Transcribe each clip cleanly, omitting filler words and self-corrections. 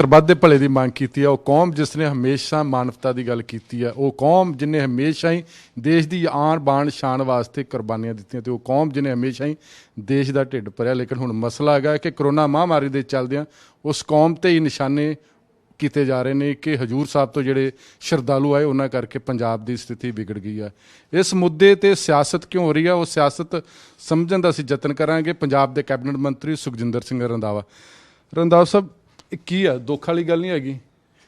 ਸਰਬੱਤ ਦੇ ਭਲੇ ਦੀ ਮੰਗ ਕੀਤੀ ਹੈ। ਉਹ ਕੌਮ ਜਿਸ ਨੇ ਹਮੇਸ਼ਾ ਮਾਨਵਤਾ ਦੀ ਗੱਲ ਕੀਤੀ ਹੈ, ਉਹ ਕੌਮ ਜਿਹਨੇ ਹਮੇਸ਼ਾ ਹੀ ਦੇਸ਼ ਦੀ ਆਨ ਬਾਣ ਸ਼ਾਨ ਵਾਸਤੇ ਕੁਰਬਾਨੀਆਂ ਦਿੱਤੀਆਂ, ਤੇ ਉਹ ਕੌਮ ਜਿਹਨੇ ਹਮੇਸ਼ਾ ਹੀ ਦੇਸ਼ ਦਾ ਢਿੱਡ ਭਰਿਆ। ਲੇਕਿਨ ਹੁਣ ਮਸਲਾ ਹੈਗਾ ਕਿ ਕਰੋਨਾ ਮਹਾਂਮਾਰੀ ਦੇ ਚੱਲਦਿਆਂ ਉਸ ਕੌਮ ਤੇ ਹੀ ਨਿਸ਼ਾਨੇ ਕੀਤੇ ਜਾ ਰਹੇ ਨੇ ਕਿ ਹਜੂਰ ਸਾਹਿਬ ਤੋਂ ਜਿਹੜੇ ਸ਼ਰਧਾਲੂ ਆਏ ਉਹਨਾਂ ਕਰਕੇ ਪੰਜਾਬ ਦੀ ਸਥਿਤੀ ਵਿਗੜ ਗਈ ਹੈ। ਇਸ ਮੁੱਦੇ ਤੇ ਸਿਆਸਤ ਕਿਉਂ ਹੋ ਰਹੀ ਹੈ, ਉਹ ਸਿਆਸਤ ਸਮਝਣ ਦਾ ਅਸੀਂ ਯਤਨ ਕਰਾਂਗੇ। ਪੰਜਾਬ ਦੇ ਕੈਬਨਿਟ ਮੰਤਰੀ ਸੁਖਜਿੰਦਰ ਸਿੰਘ ਰੰਧਾਵਾ ਸਾਹਿਬ, ਇਹ ਕੀ ਆ, ਦੁੱਖ ਵਾਲੀ ਗੱਲ ਨਹੀਂ ਹੈਗੀ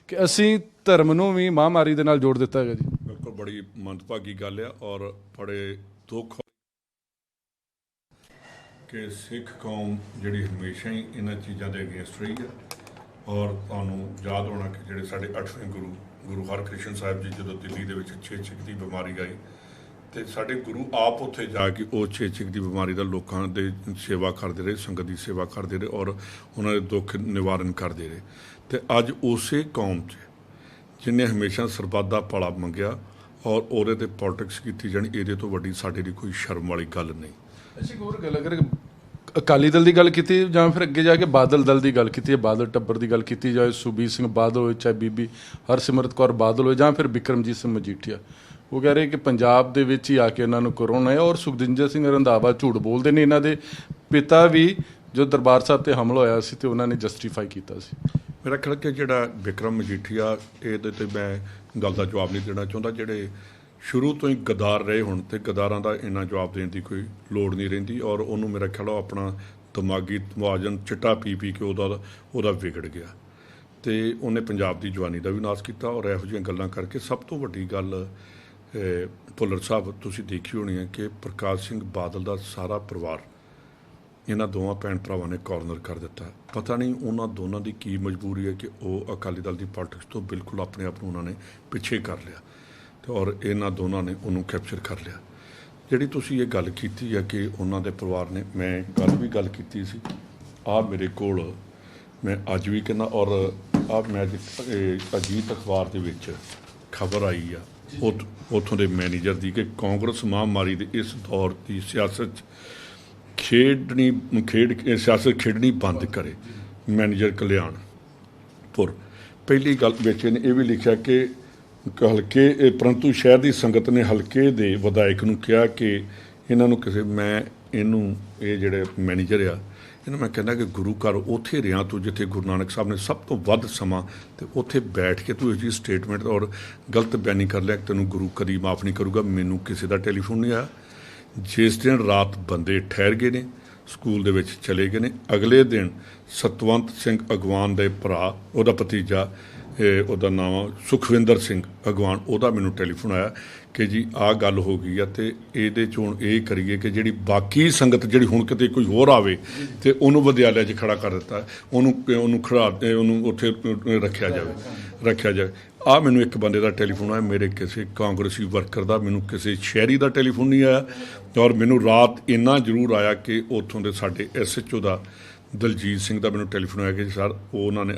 ਕਿ ਅਸੀਂ ਧਰਮ ਨੂੰ ਵੀ ਮਹਾਂਮਾਰੀ ਦੇ ਨਾਲ ਜੋੜ ਦਿੱਤਾ ਹੈਗਾ ਜੀ? ਬਿਲਕੁਲ ਬੜੀ ਮੰਦਭਾਗੀ ਗੱਲ ਆ ਔਰ ਬੜੇ ਦੁੱਖ ਕਿ ਸਿੱਖ ਕੌਮ ਜਿਹੜੀ ਹਮੇਸ਼ਾ ਹੀ ਇਹਨਾਂ ਚੀਜ਼ਾਂ ਦੇ ਅਗੇਂਸਟ ਰਹੀ ਆ। ਔਰ ਤੁਹਾਨੂੰ ਯਾਦ ਹੋਣਾ ਕਿ ਜਿਹੜੇ ਸਾਡੇ 8ਵੇਂ ਗੁਰੂ ਹਰਕ੍ਰਿਸ਼ਨ ਸਾਹਿਬ ਜੀ ਜਦੋਂ ਦਿੱਲੀ ਦੇ ਵਿੱਚ ਛੇਛਕ ਦੀ ਬਿਮਾਰੀ ਆਈ ਤੇ ਸਾਡੇ ਗੁਰੂ ਆਪ ਉੱਥੇ ਜਾ ਕੇ ਉਹ ਛੇਛਕ ਦੀ ਬਿਮਾਰੀ ਦਾ ਲੋਕਾਂ ਦੇ ਸੇਵਾ ਕਰਦੇ ਰਹੇ, ਸੰਗਤ ਦੀ ਸੇਵਾ ਕਰਦੇ ਰਹੇ ਔਰ ਉਹਨਾਂ ਦੇ ਦੁੱਖ ਨਿਵਾਰਨ ਕਰਦੇ ਰਹੇ। ਤੇ ਅੱਜ ਉਸੇ ਕੌਮ 'ਚ ਜਿਹਨੇ ਹਮੇਸ਼ਾ ਸਰਬੱਤ ਦਾ ਭਲਾ ਮੰਗਿਆ ਔਰ ਉਹਦੇ 'ਤੇ ਪੋਲਿਟਿਕਸ ਕੀਤੀ ਜਾਣੀ, ਇਹਦੇ ਤੋਂ ਵੱਡੀ ਸਾਡੇ ਲਈ ਕੋਈ ਸ਼ਰਮ ਵਾਲੀ ਗੱਲ ਨਹੀਂ। ਅਸੀਂ ਹੋਰ ਗੱਲ ਅਗਰ ਅਕਾਲੀ ਦਲ ਦੀ ਗੱਲ ਕੀਤੀ ਜਾਂ ਫਿਰ ਅੱਗੇ ਜਾ ਕੇ ਬਾਦਲ ਦਲ ਦੀ ਗੱਲ ਕੀਤੀ ਹੈ, ਬਾਦਲ ਟੱਬਰ ਦੀ ਗੱਲ ਕੀਤੀ ਜਾਏ, ਸੁਖਬੀਰ ਸਿੰਘ ਬਾਦਲ ਹੋਏ, ਚਾਹੇ ਬੀਬੀ ਹਰਸਿਮਰਤ ਕੌਰ ਬਾਦਲ ਹੋਏ, ਜਾਂ ਫਿਰ ਬਿਕਰਮਜੀਤ ਸਿੰਘ ਮਜੀਠੀਆ, ਉਹ ਕਹਿ ਰਹੇ ਕਿ ਪੰਜਾਬ ਦੇ ਵਿੱਚ ਹੀ ਆ ਕੇ ਇਹਨਾਂ ਨੂੰ ਕਰੋਨਾ ਹੈ। ਔਰ ਸੁਖਜਿੰਦਰ ਸਿੰਘ ਰੰਧਾਵਾ ਝੂਠ ਬੋਲਦੇ ਨੇ। ਇਹਨਾਂ ਦੇ ਪਿਤਾ ਵੀ ਜੋ ਦਰਬਾਰ ਸਾਹਿਬ ਤੇ ਹਮਲਾ ਹੋਇਆ ਸੀ ਤੇ ਉਹਨਾਂ ਨੇ ਜਸਟੀਫਾਈ ਕੀਤਾ ਸੀ। ਮੇਰਾ ਖਿਆਲ ਕਿ ਜਿਹੜਾ ਬਿਕਰਮ ਮਜੀਠੀਆ, ਇਹਦੇ 'ਤੇ ਮੈਂ ਗੱਲ ਦਾ ਜਵਾਬ ਨਹੀਂ ਦੇਣਾ ਚਾਹੁੰਦਾ। ਜਿਹੜੇ ਸ਼ੁਰੂ ਤੋਂ ਹੀ ਗਦਾਰ ਰਹੇ ਹੁਣ ਤੇ ਗਦਾਰਾਂ ਦਾ ਇੰਨਾ ਜਵਾਬ ਦੇਣ ਦੀ ਕੋਈ ਲੋੜ ਨਹੀਂ ਰਹਿੰਦੀ। ਔਰ ਉਹਨੂੰ ਮੇਰਾ ਖਿਆਲ ਆਪਣਾ ਦਿਮਾਗੀ ਤਵਾਜ਼ਨ ਚਿੱਟਾ ਪੀ ਕੇ ਉਹਦਾ ਵਿਗੜ ਗਿਆ ਤੇ ਉਹਨੇ ਪੰਜਾਬ ਦੀ ਜਵਾਨੀ ਦਾ ਵੀ ਨਾਸ ਕੀਤਾ। ਔਰ ਇਹੋ ਜਿਹੀਆਂ ਗੱਲਾਂ ਕਰਕੇ ਸਭ ਤੋਂ ਵੱਡੀ ਗੱਲ ਭੁੱਲਰ ਸਾਹਿਬ, ਤੁਸੀਂ ਦੇਖੀ ਹੋਣੀ ਹੈ ਕਿ ਪ੍ਰਕਾਸ਼ ਸਿੰਘ ਬਾਦਲ ਦਾ ਸਾਰਾ ਪਰਿਵਾਰ ਇਹਨਾਂ ਦੋਵਾਂ ਭੈਣ ਭਰਾਵਾਂ ਨੇ ਕਾਰਨਰ ਕਰ ਦਿੱਤਾ। ਪਤਾ ਨਹੀਂ ਉਹਨਾਂ ਦੋਨਾਂ ਦੀ ਕੀ ਮਜਬੂਰੀ ਹੈ ਕਿ ਉਹ ਅਕਾਲੀ ਦਲ ਦੀ ਪੋਲਿਟਿਕਸ ਤੋਂ ਬਿਲਕੁਲ ਆਪਣੇ ਆਪ ਨੂੰ ਉਹਨਾਂ ਨੇ ਪਿੱਛੇ ਕਰ ਲਿਆ ਤੇ ਔਰ ਇਹਨਾਂ ਦੋਨਾਂ ਨੇ ਉਹਨੂੰ ਕੈਪਚਰ ਕਰ ਲਿਆ। ਜਿਹੜੀ ਤੁਸੀਂ ਇਹ ਗੱਲ ਕੀਤੀ ਹੈ ਕਿ ਉਹਨਾਂ ਦੇ ਪਰਿਵਾਰ ਨੇ, ਮੈਂ ਗੱਲ ਕੀਤੀ ਸੀ। ਆਹ ਮੇਰੇ ਕੋਲ ਮੈਂ ਅੱਜ ਵੀ ਕਹਿੰਦਾ ਔਰ ਆਹ ਮੈਂ ਅਜੀਤ ਅਖਬਾਰ ਦੇ ਵਿੱਚ ਖਬਰ ਆਈ ਆ ਉੱਥੋਂ ਦੇ ਮੈਨੇਜਰ ਦੀ ਕਿ ਕਾਂਗਰਸ ਮਹਾਂਮਾਰੀ ਦੇ ਇਸ ਦੌਰ ਦੀ ਸਿਆਸਤ ਸਿਆਸਤ ਖੇਡਣੀ ਬੰਦ ਕਰੇ। ਮੈਨੇਜਰ ਕਲਿਆਣਪੁਰ ਪਹਿਲੀ ਗੱਲ ਵਿੱਚ ਇਹਨੇ ਇਹ ਵੀ ਲਿਖਿਆ ਕਿ ਹਲਕੇ ਪਰੰਤੂ ਸ਼ਹਿਰ ਦੀ ਸੰਗਤ ਨੇ ਹਲਕੇ ਦੇ ਵਿਧਾਇਕ ਨੂੰ ਕਿਹਾ ਕਿ ਇਹਨਾਂ ਨੂੰ ਇਹ ਜਿਹੜੇ ਮੈਨੇਜਰ ਆ ਇਹਨੂੰ ਮੈਂ ਕਹਿੰਦਾ ਕਿ ਗੁਰੂ ਘਰ ਉੱਥੇ ਰਿਹਾ ਤੂੰ ਜਿੱਥੇ ਗੁਰੂ ਨਾਨਕ ਸਾਹਿਬ ਨੇ ਸਭ ਤੋਂ ਵੱਧ ਸਮਾਂ ਤੇ ਉੱਥੇ ਬੈਠ ਕੇ ਤੂੰ ਇਹ ਜਿਹੀ ਸਟੇਟਮੈਂਟ ਔਰ ਗਲਤ ਬਿਆਨੀ ਕਰ ਲਿਆ ਕਿ ਤੈਨੂੰ ਗੁਰੂ ਕਦੀ ਮਾਫ ਨਹੀਂ ਕਰੂਗਾ। ਮੈਨੂੰ ਕਿਸੇ ਦਾ ਟੈਲੀਫੋਨ ਨਹੀਂ ਆਇਆ। ਜਿਸ ਦਿਨ ਰਾਤ ਬੰਦੇ ਠਹਿਰ ਗਏ ਨੇ, ਸਕੂਲ ਦੇ ਵਿੱਚ ਚਲੇ ਗਏ ਨੇ, ਅਗਲੇ ਦਿਨ ਸਤਵੰਤ ਸਿੰਘ ਅਗਵਾਨ ਦੇ ਭਰਾ, ਉਹਦਾ ਭਤੀਜਾ, ਉਹਦਾ ਨਾਮ ਸੁਖਵਿੰਦਰ ਸਿੰਘ ਅਗਵਾਨ, ਉਹਦਾ ਮੈਨੂੰ ਟੈਲੀਫੋਨ ਆਇਆ ਕਿ ਜੀ ਆਹ ਗੱਲ ਹੋ ਗਈ ਆ ਤੇ ਇਹਦੇ 'ਚ ਹੁਣ ਇਹ ਕਰੀਏ ਕਿ ਜਿਹੜੀ ਬਾਕੀ ਸੰਗਤ ਜਿਹੜੀ ਹੁਣ ਕਿਤੇ ਕੋਈ ਹੋਰ ਆਵੇ ਤੇ ਉਹਨੂੰ ਵਿਦਿਆਲਿਆ 'ਚ ਖੜਾ ਕਰ ਦਿੱਤਾ, ਉਹਨੂੰ ਉੱਥੇ ਰੱਖਿਆ ਜਾਵੇ। ਆਹ ਮੈਨੂੰ ਇੱਕ ਬੰਦੇ ਦਾ ਟੈਲੀਫੋਨ ਆਇਆ, ਮੇਰੇ ਕਿਸੇ ਕਾਂਗਰਸੀ ਵਰਕਰ ਦਾ, ਮੈਨੂੰ ਕਿਸੇ ਸ਼ਹਿਰੀ ਦਾ ਟੈਲੀਫੋਨ ਨਹੀਂ ਆਇਆ। ਔਰ ਮੈਨੂੰ ਰਾਤ ਇੰਨਾ ਜ਼ਰੂਰ ਆਇਆ ਕਿ ਉੱਥੋਂ ਦੇ ਸਾਡੇ SHO ਦਾ ਦਲਜੀਤ ਸਿੰਘ ਦਾ ਮੈਨੂੰ ਟੈਲੀਫੋਨ ਆਇਆ ਕਿ ਸਰ ਉਹਨਾਂ ਨੇ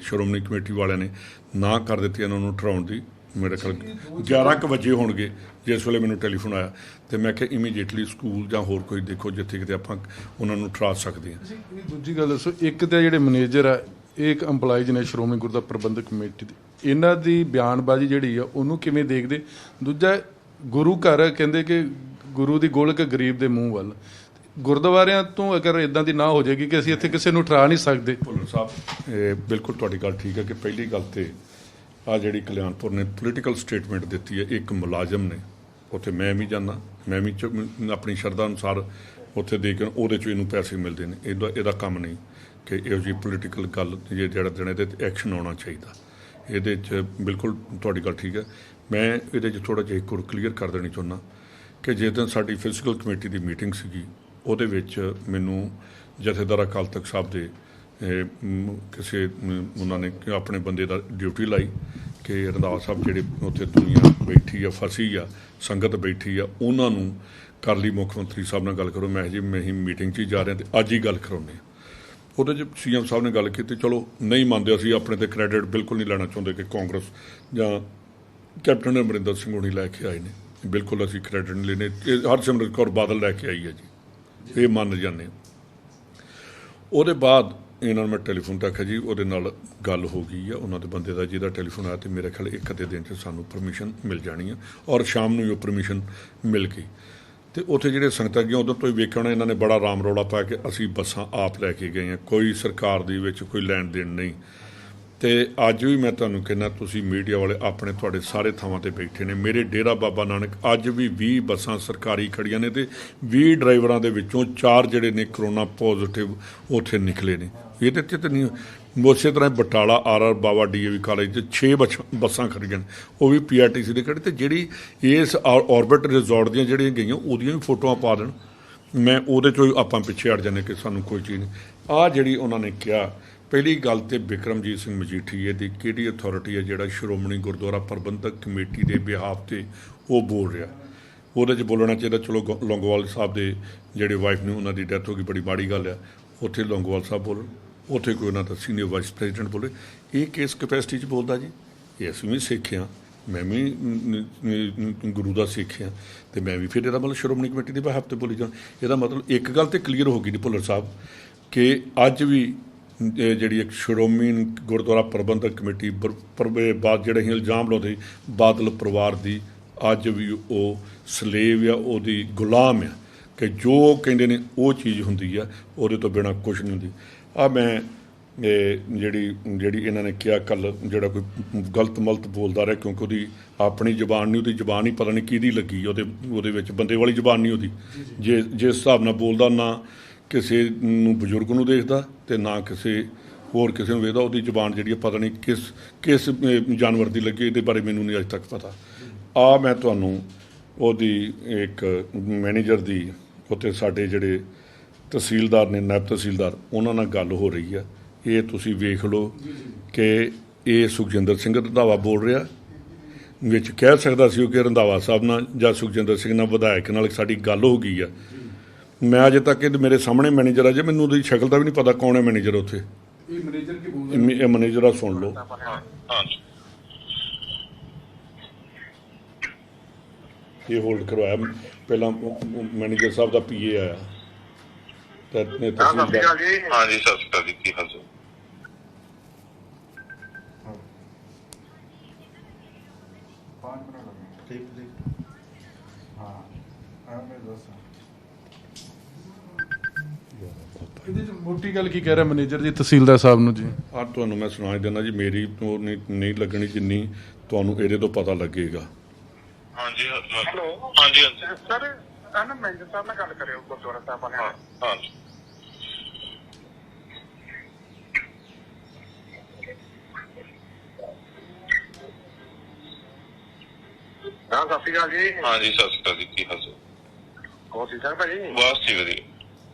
ਸ਼੍ਰੋਮਣੀ ਕਮੇਟੀ ਵਾਲਿਆਂ ਨੇ ਨਾ ਕਰ ਦਿੱਤੀ ਇਹਨਾਂ ਨੂੰ ਠਹਿਰਾਉਣ ਦੀ। ਮੇਰੇ ਖਿਆਲ 11 ਕੁ ਵਜੇ ਹੋਣਗੇ ਜਿਸ ਵੇਲੇ ਮੈਨੂੰ ਟੈਲੀਫੋਨ ਆਇਆ ਤੇ ਮੈਂ ਕਿਹਾ ਇਮੀਡੀਏਟਲੀ ਸਕੂਲ ਜਾਂ ਹੋਰ ਕੋਈ ਦੇਖੋ ਜਿੱਥੇ ਕਿਤੇ ਆਪਾਂ ਉਹਨਾਂ ਨੂੰ ਠਹਿਰਾ ਸਕਦੇ ਹਾਂ। ਦੂਜੀ ਗੱਲ ਦੱਸੋ, ਇੱਕ ਤਾਂ ਜਿਹੜੇ ਮੈਨੇਜਰ ਆ ਇਹ ਇੱਕ ਇੰਪਲਾਈਜ਼ ਨੇ ਸ਼੍ਰੋਮਣੀ ਗੁਰਦੁਆਰਾ ਪ੍ਰਬੰਧਕ ਕਮੇਟੀ ਦੀ, ਇਹਨਾਂ ਦੀ ਬਿਆਨਬਾਜ਼ੀ ਜਿਹੜੀ ਆ ਉਹਨੂੰ ਕਿਵੇਂ ਦੇਖਦੇ? ਦੂਜਾ ਗੁਰੂ ਘਰ ਕਹਿੰਦੇ ਕਿ ਗੁਰੂ ਦੀ ਗੋਲਕ ਗਰੀਬ ਦੇ ਮੂੰਹ ਵੱਲ, ਗੁਰਦੁਆਰਿਆਂ ਤੋਂ ਅਗਰ ਇਦਾਂ ਦੀ ਨਾ ਹੋ ਜਾਏਗੀ ਕਿ ਅਸੀਂ ਇੱਥੇ ਕਿਸੇ ਨੂੰ ਠਹਿਰਾ ਨਹੀਂ ਸਕਦੇ। ਭੁੱਲਰ ਸਾਹਿਬ, ਬਿਲਕੁਲ ਤੁਹਾਡੀ ਗੱਲ ਠੀਕ ਹੈ ਕਿ ਪਹਿਲੀ ਗੱਲ ਤੇ ਆਹ ਜਿਹੜੀ ਕਲਿਆਣਪੁਰ ਨੇ ਪੋਲੀਟੀਕਲ ਸਟੇਟਮੈਂਟ ਦਿੱਤੀ ਹੈ, ਇੱਕ ਮੁਲਾਜ਼ਮ ਨੇ ਉੱਥੇ, ਮੈਂ ਵੀ ਜਾਂਦਾ, ਮੈਂ ਵੀ ਆਪਣੀ ਸ਼ਰਧਾ ਅਨੁਸਾਰ ਉੱਥੇ ਦੇ ਕੇ ਉਹਦੇ 'ਚੋਂ ਇਹਨੂੰ ਪੈਸੇ ਮਿਲਦੇ ਨੇ। ਇਹਦਾ ਕੰਮ ਨਹੀਂ ਕਿ ਇਹੋ ਜਿਹੀ ਪੋਲੀਟੀਕਲ ਗੱਲ ਜਿਹੜਾ ਦੇਣਾ, ਇਹਦੇ 'ਤੇ ਐਕਸ਼ਨ ਆਉਣਾ ਚਾਹੀਦਾ। ਇਹਦੇ 'ਚ ਬਿਲਕੁਲ ਤੁਹਾਡੀ ਗੱਲ ਠੀਕ ਹੈ। ਮੈਂ ਇਹਦੇ 'ਚ ਥੋੜ੍ਹਾ ਜਿਹਾ ਇੱਕ ਹੋਰ ਕਲੀਅਰ ਕਰ ਦੇਣੀ ਚਾਹੁੰਦਾ ਕਿ ਜਿਸ ਦਿਨ ਸਾਡੀ ਫਿਜ਼ੀਕਲ ਕਮੇਟੀ ਦੀ ਮੀਟਿੰਗ ਸੀਗੀ ਉਹਦੇ ਵਿੱਚ ਮੈਨੂੰ ਜਥੇਦਾਰ ਅਕਾਲ ਤਖਤ ਸਾਹਿਬ ਦੇ ਕਿਸੇ ਉਹਨਾਂ ਨੇ ਆਪਣੇ ਬੰਦੇ ਦਾ ਡਿਊਟੀ ਲਾਈ ਕਿ ਰੰਧਾਵਾ ਸਾਹਿਬ ਜਿਹੜੇ ਉੱਥੇ ਦੁਨੀਆ ਬੈਠੀ ਆ, ਫਸੀ ਆ, ਸੰਗਤ ਬੈਠੀ ਆ, ਉਹਨਾਂ ਨੂੰ ਕਰ ਲਈ ਮੁੱਖ ਮੰਤਰੀ ਸਾਹਿਬ ਨਾਲ ਗੱਲ ਕਰੋ। ਮੈਂ ਹੀ ਮੀਟਿੰਗ 'ਚ ਹੀ ਜਾ ਰਿਹਾ ਤੇ ਅੱਜ ਹੀ ਗੱਲ ਕਰਾਉਂਦੇ ਹਾਂ। ਉਹਦੇ 'ਚ CM ਸਾਹਿਬ ਨੇ ਗੱਲ ਕੀਤੀ, ਚਲੋ ਨਹੀਂ ਮੰਨਦੇ, ਅਸੀਂ ਆਪਣੇ 'ਤੇ ਕ੍ਰੈਡਿਟ ਬਿਲਕੁਲ ਨਹੀਂ ਲੈਣਾ ਚਾਹੁੰਦੇ ਕਿ ਕਾਂਗਰਸ ਜਾਂ ਕੈਪਟਨ ਅਮਰਿੰਦਰ ਸਿੰਘ ਹੋਣੀ ਲੈ ਕੇ ਆਏ ਨੇ, ਬਿਲਕੁਲ ਅਸੀਂ ਕ੍ਰੈਡਿਟ ਨਹੀਂ ਲੈਣੇ। ਇਹ ਹਰਸਿਮਰਤ ਕੌਰ ਬਾਦਲ ਲੈ ਕੇ ਆਈ ਹੈ ਜੀ, ਇਹ ਮੰਨ ਜਾਂਦੇ। ਉਹਦੇ ਬਾਅਦ ਇਹਨਾਂ ਨੂੰ ਮੈਂ ਟੈਲੀਫੋਨ ਤੱਕ ਜੀ ਉਹਦੇ ਨਾਲ ਗੱਲ ਹੋ ਗਈ ਆ, ਉਹਨਾਂ ਦੇ ਬੰਦੇ ਦਾ ਜਿਹਦਾ ਟੈਲੀਫੋਨ ਆਇਆ, ਤੇ ਮੇਰੇ ਖਿਆਲ ਇੱਕ ਅੱਧੇ ਦਿਨ 'ਚ ਸਾਨੂੰ ਪਰਮਿਸ਼ਨ ਮਿਲ ਜਾਣੀ ਆ, ਔਰ ਸ਼ਾਮ ਨੂੰ ਹੀ ਉਹ ਪਰਮਿਸ਼ਨ ਮਿਲ ਗਈ। ਤੇ ਉੱਥੇ ਜਿਹੜੇ ਸੰਗਤਾਂ ਗਈਆਂ ਉਦੋਂ ਤੋਂ ਹੀ ਵੇਖਿਆ ਹੋਣਾ, ਇਹਨਾਂ ਨੇ ਬੜਾ ਰਾਮ ਰੌਲਾ ਪਾਇਆ ਕਿ ਅਸੀਂ ਬੱਸਾਂ ਆਪ ਲੈ ਕੇ ਗਏ ਹਾਂ, ਕੋਈ ਸਰਕਾਰ ਦੇ ਵਿੱਚ ਕੋਈ ਲੈਣ ਦੇਣ ਨਹੀਂ। ਤੇ ਅੱਜ ਵੀ ਮੈਂ ਤੁਹਾਨੂੰ ਕਹਿੰਦਾ, ਤੁਸੀਂ ਮੀਡੀਆ ਵਾਲੇ ਆਪਣੇ ਤੁਹਾਡੇ ਸਾਰੇ ਥਾਵਾਂ ਤੇ ਬੈਠੇ ਨੇ, ਮੇਰੇ ਡੇਰਾ ਬਾਬਾ ਨਾਨਕ ਅੱਜ ਵੀ 20 ਬੱਸਾਂ ਸਰਕਾਰੀ ਖੜੀਆਂ ਨੇ, ਤੇ 20 ਡਰਾਈਵਰਾਂ ਦੇ ਵਿੱਚੋਂ 4 ਜਿਹੜੇ ਨੇ ਕਰੋਨਾ ਪੋਜ਼ਿਟਿਵ ਉੱਥੇ ਨਿਕਲੇ ਨੇ। ਇਹਦੇ 'ਚ ਤਾਂ ਨਹੀਂ, ਉਸੇ ਤਰ੍ਹਾਂ ਬਟਾਲਾ ਆਰ ਬਾਬਾ DAV ਕਾਲਜ 'ਚ 6 ਬੱਸਾਂ ਖੜੀਆਂ ਨੇ, ਉਹ ਵੀ PRTC ਦੇ ਖੜੇ। ਤੇ ਜਿਹੜੀ ਇਸ ਔਰਬਿਟ ਰਿਜ਼ੋਰਟ ਦੀਆਂ ਜਿਹੜੀਆਂ ਗਈਆਂ ਉਹਦੀਆਂ ਵੀ ਫੋਟੋਆਂ ਪਾ ਦੇਣ, ਮੈਂ ਉਹਦੇ 'ਚੋਂ ਆਪਾਂ ਪਿੱਛੇ ਹਟ ਜਾਂਦੇ ਕਿ ਸਾਨੂੰ ਕੋਈ ਚੀਜ਼ ਨਹੀਂ। ਆਹ ਜਿਹੜੀ ਉਹਨਾਂ ਨੇ ਕਿਹਾ, ਪਹਿਲੀ ਗੱਲ ਤੇ ਬਿਕਰਮਜੀਤ ਸਿੰਘ ਮਜੀਠੀਏ ਦੀ ਕਿਹੜੀ ਅਥਾਰਟੀ ਹੈ ਜਿਹੜਾ ਸ਼੍ਰੋਮਣੀ ਗੁਰਦੁਆਰਾ ਪ੍ਰਬੰਧਕ ਕਮੇਟੀ ਦੇ ਬਿਹਾਫ ਤੇ ਉਹ ਬੋਲ ਰਿਹਾ, ਉਹਦੇ 'ਚ ਬੋਲਣਾ ਚਾਹੀਦਾ। ਚਲੋ ਲੌਂਗੋਵਾਲ ਸਾਹਿਬ ਦੇ ਜਿਹੜੇ ਵਾਈਫ ਨੇ ਉਹਨਾਂ ਦੀ ਡੈਥ ਹੋ ਗਈ, ਬੜੀ ਮਾੜੀ ਗੱਲ ਆ, ਉੱਥੇ ਲੌਂਗੋਵਾਲ ਸਾਹਿਬ ਬੋਲਣ, ਉੱਥੇ ਕੋਈ ਉਹਨਾਂ ਦਾ ਸੀਨੀਅਰ ਵਾਈਸ ਪ੍ਰੈਜ਼ੀਡੈਂਟ ਬੋਲੇ। ਇਹ ਕਿਸ ਕਪੈਸਿਟੀ 'ਚ ਬੋਲਦਾ ਜੀ? ਇਹ ਅਸੀਂ ਵੀ ਸਿੱਖ ਹਾਂ, ਮੈਂ ਵੀ ਗੁਰੂ ਦਾ ਸਿੱਖ ਹਾਂ, ਤੇ ਮੈਂ ਵੀ ਫਿਰ ਇਹਦਾ ਮਤਲਬ ਸ਼੍ਰੋਮਣੀ ਕਮੇਟੀ ਦੇ ਬਿਹਾਫ ਤੇ ਬੋਲੀ ਜਾਣ। ਇਹਦਾ ਮਤਲਬ ਇੱਕ ਗੱਲ ਤੇ ਕਲੀਅਰ ਹੋ ਗਈ ਜੀ ਭੁੱਲਰ ਸਾਹਿਬ, ਕਿ ਅੱਜ ਵੀ ਜਿਹੜੀ ਇੱਕ ਸ਼੍ਰੋਮਣੀ ਗੁਰਦੁਆਰਾ ਪ੍ਰਬੰਧਕ ਕਮੇਟੀ ਬਾਅਦ ਜਿਹੜੇ ਅਸੀਂ ਇਲਜ਼ਾਮ ਲਾਉਂਦੇ ਬਾਦਲ ਪਰਿਵਾਰ ਦੀ, ਅੱਜ ਵੀ ਉਹ ਸਲੇਵ ਆ, ਉਹਦੀ ਗੁਲਾਮ ਆ, ਕਿ ਜੋ ਕਹਿੰਦੇ ਨੇ ਉਹ ਚੀਜ਼ ਹੁੰਦੀ ਆ, ਉਹਦੇ ਤੋਂ ਬਿਨਾਂ ਕੁਛ ਨਹੀਂ ਹੁੰਦੀ। ਆ ਮੈਂ ਜਿਹੜੀ ਇਹਨਾਂ ਨੇ ਕਿਹਾ ਕੱਲ੍ਹ, ਜਿਹੜਾ ਕੋਈ ਗਲਤ ਮਲਤ ਬੋਲਦਾ ਰਿਹਾ, ਕਿਉਂਕਿ ਉਹਦੀ ਆਪਣੀ ਜ਼ਬਾਨ ਨਹੀਂ, ਉਹਦੀ ਜ਼ਬਾਨ ਹੀ ਪਤਾ ਨਹੀਂ ਕਿਹਦੀ ਲੱਗੀ, ਉਹਦੇ ਵਿੱਚ ਬੰਦੇ ਵਾਲੀ ਜ਼ਬਾਨ ਨਹੀਂ ਉਹਦੀ। ਜਿਸ ਹਿਸਾਬ ਨਾਲ ਬੋਲਦਾ, ਨਾ ਕਿਸੇ ਨੂੰ ਬਜ਼ੁਰਗ ਨੂੰ ਦੇਖਦਾ ਤੇ ਨਾ ਕਿਸੇ ਹੋਰ ਕਿਸੇ ਨੂੰ ਵੇਖਦਾ, ਉਹਦੀ ਜ਼ਬਾਨ ਜਿਹੜੀ ਪਤਾ ਨਹੀਂ ਕਿਸ ਜਾਨਵਰ ਦੀ ਲੱਗੀ, ਇਹਦੇ ਬਾਰੇ ਮੈਨੂੰ ਨਹੀਂ ਅੱਜ ਤੱਕ ਪਤਾ। ਆ ਮੈਂ ਤੁਹਾਨੂੰ ਉਹਦੀ ਇੱਕ ਮੈਨੇਜਰ ਦੀ, ਉੱਥੇ ਸਾਡੇ ਜਿਹੜੇ ਤਹਿਸੀਲਦਾਰ ਨੇ, ਨਾਇਬ ਤਹਿਸੀਲਦਾਰ, ਉਹਨਾਂ ਨਾਲ ਗੱਲ ਹੋ ਰਹੀ ਆ, ਇਹ ਤੁਸੀਂ ਵੇਖ ਲਓ ਕਿ ਇਹ ਸੁਖਜਿੰਦਰ ਸਿੰਘ ਰੰਧਾਵਾ ਬੋਲ ਰਿਹਾ, ਵਿੱਚ ਕਹਿ ਸਕਦਾ ਸੀ ਉਹ ਕਿ ਰੰਧਾਵਾ ਸਾਹਿਬ ਨਾਲ ਜਾਂ ਸੁਖਜਿੰਦਰ ਸਿੰਘ ਨਾਲ ਵਿਧਾਇਕ ਨਾਲ ਸਾਡੀ ਗੱਲ ਹੋ ਗਈ ਆ। ਮੈਂ ਅਜੇ ਤੱਕ ਇਹ ਮੇਰੇ ਸਾਹਮਣੇ ਮੈਨੇਜਰ ਆ, ਜੇ ਮੈਨੂੰ ਉਹਦੀ ਸ਼ਕਲ ਦਾ ਵੀ ਨਹੀਂ ਪਤਾ ਕੌਣ ਹੈ ਮੈਨੇਜਰ ਉੱਥੇ। ਇਹ ਮੈਨੇਜਰ ਆ, ਸੁਣ ਲਓ। ਇਹ ਹੋਲਡ ਕਰਵਾਇਆ, ਪਹਿਲਾਂ ਮੈਨੇਜਰ ਸਾਹਿਬ ਦਾ PA ਆਇਆ। ਹਾਂਜੀ ਸਤਿ ਸ਼੍ਰੀ ਅਕਾਲ ਜੀ, ਕੀ ਹਾਲ ਜੀ? ਇਹਦੇ 'ਚ ਮੋਟੀ ਗੱਲ ਕੀ ਕਹਿ ਰਿਹਾ ਮੈਨੇਜਰ ਜੀ ਤਹਿਸੀਲਦਾਰ ਸਾਹਿਬ ਨੂੰ ਜੀ? ਤੁਹਾਨੂੰ ਮੈਂ ਸੁਣਾ ਦਿੰਦਾ ਜੀ, ਮੇਰੀ ਤੋਂ ਨਹੀਂ ਲੱਗਣੀ ਜਿੰਨੀ ਤੁਹਾਨੂੰ ਇਹਦੇ ਤੋਂ ਪਤਾ ਲੱਗੇਗਾ। ਹਾਂਜੀ ਹੈਲੋ, ਹਾਂਜੀ ਸਰ ਨਾ ਮੈਨੇਜਰ ਸਾਹਿਬ ਨਾਲ ਗੱਲ ਕਰਿਓ ਗੁਰਦੁਆਰਾ ਸਾਹਿਬ ਵਾਲੇ। ਹਾਂਜੀ ਸਤਿ ਸ਼੍ਰੀ ਅਕਾਲ ਜੀ। ਹਾਂਜੀ ਸਤਿ ਸ਼੍ਰੀ ਅਕਾਲ ਜੀ, ਕੀ ਹਾਲ ਜੀ? ਹੋਰ ਠੀਕ ਠਾਕ ਭਾਜੀ? ਬਸ ਠੀਕ ਵਧੀਆ।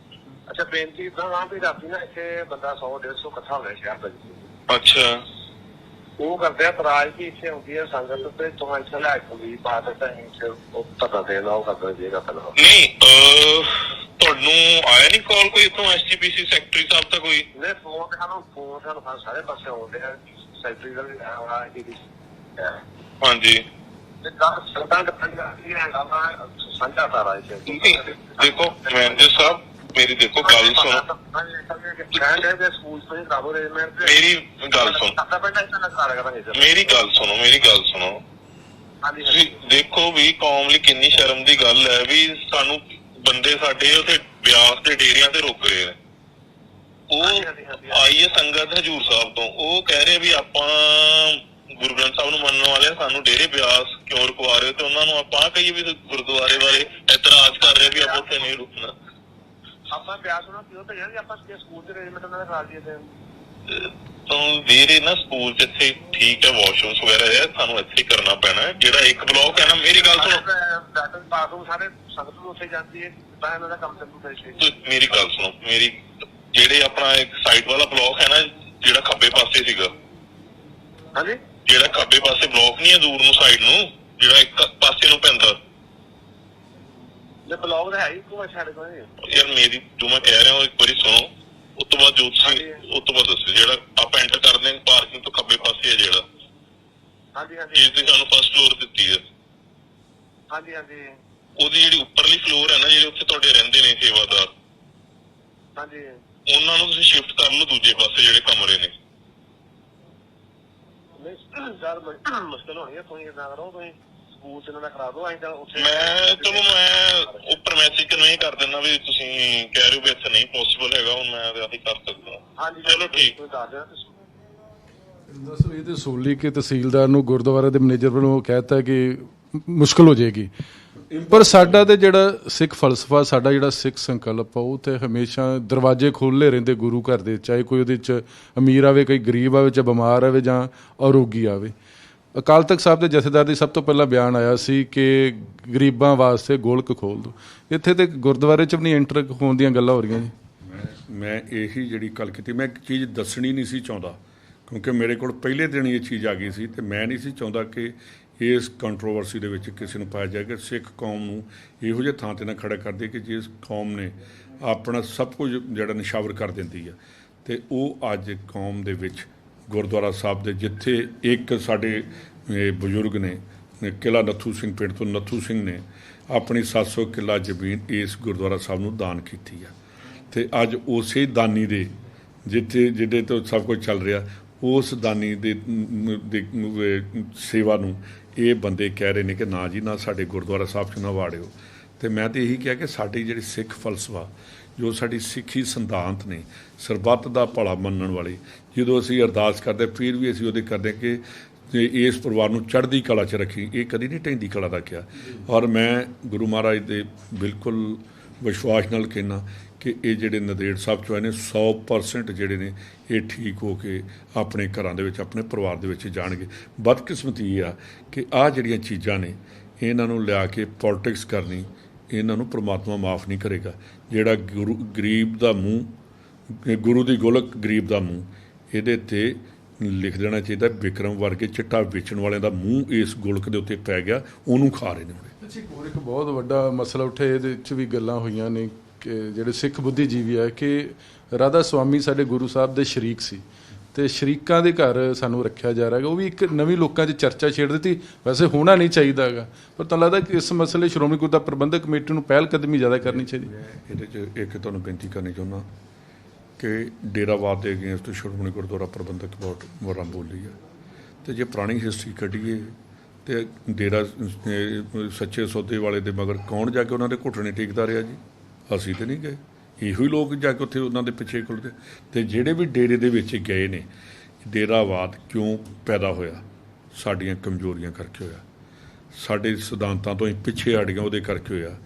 ਅੱਛਾ, ਬੇਨਤੀ ਇੱਦਾਂ ਵਾ ਵੀ ਰਾਤੀ ਨਾ ਇੱਥੇ ਬੰਦਾ 100-150 ਇਕੱਠਾ ਹੋ ਰਿਹਾ ਸ਼ਹਿਰ ਦਾ ਜੀ। ਅੱਛਾ, ਉਹ ਕਰਦੇ ਆ ਤਰਾਜ ਵੀ ਇੱਥੇ ਹੁੰਦੀ ਹੈ ਸੰਗਤ, ਤੇ ਤੁਹਾਂ ਇੱਥੇ ਲੈ ਕੇ ਵੀ ਬਾਤ ਤਾਂ ਉਹ ਪਤਾ ਦੇਣਾ, ਉਹ ਕਰਦਾ ਜੇਗਾ ਪਹਿਲਾਂ। ਨਹੀਂ ਤੁਹਾਨੂੰ ਆਇਆ ਨਹੀਂ ਕਾਲ ਕੋਈ ਇੱਥੋਂ SGPC ਸੈਕਟਰੀ ਸਾਹਿਬ ਦਾ ਕੋਈ? ਨਹੀਂ, ਫੋਨ ਸਾਨੂੰ ਸਾਰੇ ਪਾਸੇ ਆਉਂਦੇ ਆ, ਸੈਕਟਰੀ ਦਾ ਵੀ ਆਇਆ ਹੋਣਾ ਇਹਦੀ। ਹਾਂਜੀ ਤੇ ਗੱਲ ਸੰਗਤਾਂ ਡਿਪੈਂਡ ਕਰਦੀ ਹੈ, ਗੱਲ ਸਾਂਝਾ ਤਾਰਾ ਇੱਥੇ। ਦੇਖੋ ਮੈਨੇਜਰ ਸਾਹਿਬ, ਮੇਰੀ ਦੇਖੋ ਗੱਲ ਸੁਣੋ, ਸਕੂਲ ਤੋਂ ਹੀ ਕਾਬੂ ਅਰੇਂਜਮੈਂਟ ਮੇਰੀ ਗੱਲ ਸੁਣੋ, ਮੇਰੀ ਗੱਲ ਸੁਣੋ, ਮੇਰੀ ਗੱਲ ਸੁਣੋ। ਤੁਸੀਂ ਦੇਖੋ ਵੀ ਕੌਮ ਲਈ ਕਿੰਨੀ ਸ਼ਰਮ ਦੀ ਗੱਲ ਹੈ ਵੀ ਸਾਨੂੰ ਬੰਦੇ ਸਾਡੇ ਉੱਥੇ ਬਿਆਸ ਦੇ ਡੇਰਿਆਂ ਤੇ ਰੁਕ ਰਹੇ ਨੇ। ਉਹ ਆਈ ਹੈ ਸੰਗਤ ਹਜੂਰ ਸਾਹਿਬ ਤੋਂ, ਉਹ ਕਹਿ ਰਹੇ ਵੀ ਆਪਾਂ ਗੁਰੂ ਗ੍ਰੰਥ ਸਾਹਿਬ ਨੂੰ ਮੰਨਣ ਵਾਲੇ ਸਾਨੂੰ ਡੇਰੇ ਬਿਆਸ ਕਿਉਂ ਰੁਕਵਾ ਰਹੇ ਹੋ, ਤੇ ਉਹਨਾਂ ਨੂੰ ਆਪਾਂ ਕਹੀਏ ਵੀ ਗੁਰਦੁਆਰੇ ਵਾਲੇ ਇਤਰਾਜ਼ ਕਰ ਰਹੇ ਵੀ ਆਪਾਂ ਉੱਥੇ ਨਹੀਂ ਰੁਕਣਾ। ਆਪਾਂ ਬਿਆਸ ਨੂੰ ਕਿਉਂ ਭੇਜਿਆ ਜੀ? ਆਪਾਂ ਸਕੂਲ ਦੇ ਅਰੇਂਜਮੈਂਟ ਉਹਨਾਂ ਦੇ ਕਰਾ ਦਈਏ ਤਾਂ ਵੀਰੇ ਨਾ ਸਕੂਲ ਚ ਇੱਥੇ ਠੀਕ ਹੈ, ਵਾਸ਼ਰੂਮਸ ਵਗੈਰਾ ਹੈ, ਸਾਨੂੰ ਇੱਥੇ ਕਰਨਾ ਪੈਣਾ। ਜਿਹੜਾ ਇੱਕ ਬਲਾਕ ਹੈ ਨਾ, ਮੇਰੀ ਗੱਲ ਸੁਣੋ, ਬਾਥਰੂਮ ਸਾਰੇ ਸੰਗਤ ਨੂੰ ਉੱਥੇ ਜਾਂਦੀ ਹੈ, ਤਾਂ ਇਹਨਾਂ ਦਾ ਕੰਮ ਚੱਲੂ। ਮੇਰੀ ਗੱਲ ਸੁਣੋ, ਮੇਰੀ ਜਿਹੜੇ ਆਪਣਾ ਇੱਕ ਸਾਈਡ ਵਾਲਾ ਬਲਾਕ ਹੈ ਨਾ, ਜਿਹੜਾ ਖੱਬੇ ਪਾਸੇ ਸੀਗਾ, ਹਾਂਜੀ, ਜਿਹੜਾ ਖੱਬੇ ਪਾਸੇ ਬਲਾਕ ਨਹੀਂ ਹੈ ਦੂਰ ਨੂੰ ਸਾਈਡ ਨੂੰ, ਜਿਹੜਾ ਇੱਕ ਪਾਸੇ ਨੂੰ ਪੈਂਦਾ, ਬਲੌਗ ਤਾਂ ਹੈ ਹੀ ਕੋਈ ਛੱਡ ਕੋਈ ਯਾਰ। ਮੇਰੀ ਜੋ ਮੈਂ ਕਹਿ ਰਿਹਾ ਉਹ ਇੱਕ ਵਾਰੀ ਸੁਣੋ, ਉਸ ਤੋਂ ਬਾਅਦ ਜੋ ਤੁਸੀਂ ਉਸ ਤੋਂ ਬਾਅਦ ਦੱਸੋ। ਜਿਹੜਾ ਆਪਾਂ ਐਂਟਰ ਕਰਦੇ ਹਾਂ ਪਾਰਕਿੰਗ ਤੋਂ ਖੱਬੇ ਪਾਸੇ ਹੈ ਜਿਹੜਾ, ਹਾਂਜੀ ਹਾਂਜੀ, ਜਿਸ ਦੀ ਸਾਨੂੰ ਫਸਟ ਫਲੋਰ ਦਿੱਤੀ ਹੈ, ਹਾਂਜੀ ਹਾਂਜੀ, ਉਹਦੀ ਜਿਹੜੀ ਉੱਪਰਲੀ ਫਲੋਰ ਹੈ ਨਾ, ਜਿਹੜੇ ਉੱਥੇ ਤੁਹਾਡੇ ਰਹਿੰਦੇ ਨੇ ਸੇਵਾਦਾਰ, ਹਾਂਜੀ, ਉਹਨਾਂ ਨੂੰ ਤੁਸੀਂ ਸ਼ਿਫਟ ਕਰ ਲਓ ਦੂਜੇ ਪਾਸੇ ਜਿਹੜੇ ਕਮਰੇ ਨੇ। ਨਹੀਂ ਯਾਰ ਮੁਸ਼ਕਲ ਹੋਣੀ ਹੈ, ਤੁਸੀਂ ਇਦਾਂ ਕਰੋ, ਤੁਸੀਂ ਸਕੂਲ ਚ ਇਹਨਾਂ ਦਾ ਕਰਾ ਦਿਓ, ਅਸੀਂ ਤਾਂ ਉੱਥੇ ਮੈਂ ਉੱਪਰ ਮੈਸੇਜ ਕਨਵੇ ਕਰ ਦਿੰਦਾ ਵੀ ਤੁਸੀਂ ਕਹਿ ਰਹੇ ਹੋ ਵੀ ਇੱਥੇ ਨਹੀਂ ਪੋਸੀਬਲ ਹੈਗਾ, ਹੁਣ ਮੈਂ ਆਹੀ ਕਰ ਸਕਦਾ। ਹਾਂਜੀ ਚਲੋ ਠੀਕ। ਤੁਸੀਂ ਦੱਸ ਦਿਓ ਤੁਸੀਂ। ਦੱਸੋ ਇਹ ਤੇ ਸੋਲੀ ਕਿ ਤਹਿਸੀਲਦਾਰ ਨੂੰ ਗੁਰਦੁਆਰੇ ਦੇ ਮੈਨੇਜਰ ਵੱਲੋਂ ਕਹਿਤਾ ਕਿ ਮੁਸ਼ਕਲ ਹੋ ਜਾਏਗੀ, ਪਰ ਸਾਡਾ ਤੇ ਜਿਹੜਾ ਸਿੱਖ ਫਲਸਫਾ, ਸਾਡਾ ਜਿਹੜਾ ਸਿੱਖ ਸੰਕਲਪ ਆ, ਉਹ ਤੇ ਹਮੇਸ਼ਾ ਦਰਵਾਜ਼ੇ ਖੋਲ੍ਹੇ ਰਹਿੰਦੇ ਗੁਰੂ ਘਰ ਦੇ, ਚਾਹੇ ਕੋਈ ਉਹਦੇ 'ਚ ਅਮੀਰ ਆਵੇ, ਕੋਈ ਗਰੀਬ ਆਵੇ, ਚਾਹੇ ਬਿਮਾਰ ਆਵੇ ਜਾਂ ਅਰੋਗੀ ਆਵੇ। ਅਕਾਲ ਤਖਤ ਸਾਹਿਬ ਦੇ ਜਥੇਦਾਰ ਦੀ ਸਭ ਤੋਂ ਪਹਿਲਾਂ ਬਿਆਨ ਆਇਆ ਸੀ ਕਿ ਗਰੀਬਾਂ ਵਾਸਤੇ ਗੋਲਕ ਖੋਲ੍ਹ ਦਿਓ। ਇੱਥੇ ਤੇ ਗੁਰਦੁਆਰੇ 'ਚ ਵੀ ਨਹੀਂ ਐਂਟਰ ਹੋਣ ਦੀਆਂ ਗੱਲਾਂ ਹੋ ਰਹੀਆਂ ਜੀ। ਮੈਂ ਇਹੀ ਜਿਹੜੀ ਗੱਲ ਕੀਤੀ, ਮੈਂ ਇੱਕ ਚੀਜ਼ ਦੱਸਣੀ ਨਹੀਂ ਸੀ ਚਾਹੁੰਦਾ ਕਿਉਂਕਿ ਮੇਰੇ ਕੋਲ ਪਹਿਲੇ ਦਿਨ ਇਹ ਚੀਜ਼ ਆ ਗਈ ਸੀ ਤੇ ਮੈਂ ਨਹੀਂ ਸੀ ਚਾਹੁੰਦਾ ਕਿ ਇਸ ਕੰਟਰੋਵਰਸੀ ਦੇ ਵਿੱਚ ਕਿਸੇ ਨੂੰ ਪਾਇਆ ਜਾਏ ਕਿ ਸਿੱਖ ਕੌਮ ਨੂੰ ਇਹੋ ਜਿਹੇ ਥਾਂ 'ਤੇ ਨਾ ਖੜਾ ਕਰਦੇ ਕਿ ਜਿਸ ਕੌਮ ਨੇ ਆਪਣਾ ਸਭ ਕੁਝ ਜਿਹੜਾ ਨਿਸ਼ਾਵਰ ਕਰ ਦਿੰਦੀ ਆ, ਅਤੇ ਉਹ ਅੱਜ ਕੌਮ ਦੇ ਵਿੱਚ ਗੁਰਦੁਆਰਾ ਸਾਹਿਬ ਦੇ ਜਿੱਥੇ ਇੱਕ ਸਾਡੇ ਬਜ਼ੁਰਗ ਨੇ ਕਿਲ੍ਹਾ ਨੱਥੂ ਸਿੰਘ ਪਿੰਡ ਤੋਂ ਨੱਥੂ ਸਿੰਘ ਨੇ ਆਪਣੀ 700 ਕਿੱਲਾ ਜ਼ਮੀਨ ਇਸ ਗੁਰਦੁਆਰਾ ਸਾਹਿਬ ਨੂੰ ਦਾਨ ਕੀਤੀ ਆ, ਅਤੇ ਅੱਜ ਉਸੇ ਦਾਨੀ ਦੇ ਜਿੱਥੇ ਜਿਹਦੇ ਤੋਂ ਸਭ ਕੁਝ ਚੱਲ ਰਿਹਾ ਉਸ ਦਾਨੀ ਦੇ ਸੇਵਾ ਨੂੰ ਇਹ ਬੰਦੇ ਕਹਿ ਰਹੇ ਨੇ ਕਿ ਨਾ ਜੀ ਨਾ ਸਾਡੇ ਗੁਰਦੁਆਰਾ ਸਾਹਿਬ 'ਚ ਨਾ ਵਾੜਿਓ। ਅਤੇ ਮੈਂ ਤਾਂ ਇਹੀ ਕਿਹਾ ਕਿ ਸਾਡੀ ਜਿਹੜੀ ਸਿੱਖ ਫਲਸਫਾ, ਜੋ ਸਾਡੀ ਸਿੱਖੀ ਸਿਧਾਂਤ ਨੇ, ਸਰਬੱਤ ਦਾ ਭਲਾ ਮੰਨਣ ਵਾਲੇ, ਜਦੋਂ ਅਸੀਂ ਅਰਦਾਸ ਕਰਦੇ ਫਿਰ ਵੀ ਅਸੀਂ ਉਹਦੇ ਕਰਦੇ ਕਿ ਇਸ ਪਰਿਵਾਰ ਨੂੰ ਚੜ੍ਹਦੀ ਕਲਾ 'ਚ ਰੱਖੀ, ਇਹ ਕਦੀ ਨਹੀਂ ਢਹਿੰਦੀ ਕਲਾ ਦਾ ਕਿਹਾ। ਔਰ ਮੈਂ ਗੁਰੂ ਮਹਾਰਾਜ ਦੇ ਬਿਲਕੁਲ ਵਿਸ਼ਵਾਸ ਨਾਲ ਕਹਿੰਦਾ ਕਿ ਇਹ ਜਿਹੜੇ ਨੰਦੇੜ ਸਾਹਿਬ 'ਚੋਂ ਆਏ ਨੇ 100% ਜਿਹੜੇ ਨੇ ਇਹ ਠੀਕ ਹੋ ਕੇ ਆਪਣੇ ਘਰਾਂ ਦੇ ਵਿੱਚ, ਆਪਣੇ ਪਰਿਵਾਰ ਦੇ ਵਿੱਚ ਜਾਣਗੇ। ਬਦਕਿਸਮਤੀ ਇਹ ਆ ਕਿ ਆਹ ਜਿਹੜੀਆਂ ਚੀਜ਼ਾਂ ਨੇ ਇਹਨਾਂ ਨੂੰ ਲਿਆ ਕੇ ਪੋਲਿਟਿਕਸ ਕਰਨੀ, ਇਹਨਾਂ ਨੂੰ ਪ੍ਰਮਾਤਮਾ ਮਾਫ ਨਹੀਂ ਕਰੇਗਾ। ਜਿਹੜਾ ਗਰੀਬ ਦਾ ਮੂੰਹ, ਗੁਰੂ ਦੀ ਗੋਲਕ ਗਰੀਬ ਦਾ ਮੂੰਹ, ਇਹਦੇ 'ਤੇ ਲਿਖ ਦੇਣਾ ਚਾਹੀਦਾ ਵਿਕਰਮ ਵਰਗੇ ਚਿੱਟਾ ਵੇਚਣ ਵਾਲਿਆਂ ਦਾ ਮੂੰਹ ਇਸ ਗੋਲਕ ਦੇ ਉੱਤੇ ਪੈ ਗਿਆ, ਉਹਨੂੰ ਖਾ ਰਹੇ ਨੇ ਉਹਨੇ। ਹੋਰ ਇੱਕ ਬਹੁਤ ਵੱਡਾ ਮਸਲਾ ਉੱਠਿਆ, ਇਹਦੇ 'ਚ ਵੀ ਗੱਲਾਂ ਹੋਈਆਂ ਨੇ ਕਿ ਜਿਹੜੇ ਸਿੱਖ ਬੁੱਧੀਜੀਵੀ ਹੈ ਕਿ ਰਾਧਾ ਸੁਆਮੀ ਸਾਡੇ ਗੁਰੂ ਸਾਹਿਬ ਦੇ ਸ਼ਰੀਕ ਸੀ ਅਤੇ ਸ਼ਰੀਕਾਂ ਦੇ ਘਰ ਸਾਨੂੰ ਰੱਖਿਆ ਜਾ ਰਿਹਾ ਹੈਗਾ। ਉਹ ਵੀ ਇੱਕ ਨਵੀਂ ਲੋਕਾਂ 'ਚ ਚਰਚਾ ਛੇੜ ਦਿੱਤੀ। ਵੈਸੇ ਹੋਣਾ ਨਹੀਂ ਚਾਹੀਦਾ ਹੈਗਾ, ਪਰ ਤੁਹਾਨੂੰ ਲੱਗਦਾ ਕਿ ਇਸ ਮਸਲੇ ਸ਼੍ਰੋਮਣੀ ਗੁਰਦੁਆਰਾ ਪ੍ਰਬੰਧਕ ਕਮੇਟੀ ਨੂੰ ਪਹਿਲ ਕਦਮੀ ਜ਼ਿਆਦਾ ਕਰਨੀ ਚਾਹੀਦੀ? ਇਹਦੇ 'ਚ ਇੱਕ ਤੁਹਾਨੂੰ ਬੇਨਤੀ ਕਰਨੀ ਚਾਹੁੰਦਾ ਕਿ ਡੇਰਾਵਾਦ ਦੇ ਅਗੇਂਸਟ ਸ਼੍ਰੋਮਣੀ ਗੁਰਦੁਆਰਾ ਪ੍ਰਬੰਧਕ ਬੋਰਡ ਵਰਾਂ ਬੋਲੀ ਹੈ, ਅਤੇ ਜੇ ਪੁਰਾਣੀ ਹਿਸਟਰੀ ਕੱਢੀਏ ਅਤੇ ਡੇਰਾ ਸੱਚੇ ਸੌਦੇ ਵਾਲੇ ਦੇ ਮਗਰ ਕੌਣ ਜਾ ਕੇ ਉਹਨਾਂ ਦੇ ਘੁੱਟਣੇ ਟੇਕਦਾ ਰਿਹਾ ਜੀ? ਅਸੀਂ ਤਾਂ ਨਹੀਂ ਗਏ, ਇਹੋ ਹੀ ਲੋਕ ਜਾ ਕੇ ਉੱਥੇ ਉਹਨਾਂ ਦੇ ਪਿੱਛੇ ਖੁੱਲ੍ਹਦੇ। ਅਤੇ ਜਿਹੜੇ ਵੀ ਡੇਰੇ ਦੇ ਵਿੱਚ ਗਏ ਨੇ, ਡੇਰਾਵਾਦ ਕਿਉਂ ਪੈਦਾ ਹੋਇਆ? ਸਾਡੀਆਂ ਕਮਜ਼ੋਰੀਆਂ ਕਰਕੇ ਹੋਇਆ, ਸਾਡੇ ਸਿਧਾਂਤਾਂ ਤੋਂ ਹੀ ਪਿੱਛੇ ਹਟ ਗਏ ਉਹਦੇ ਕਰਕੇ ਹੋਇਆ।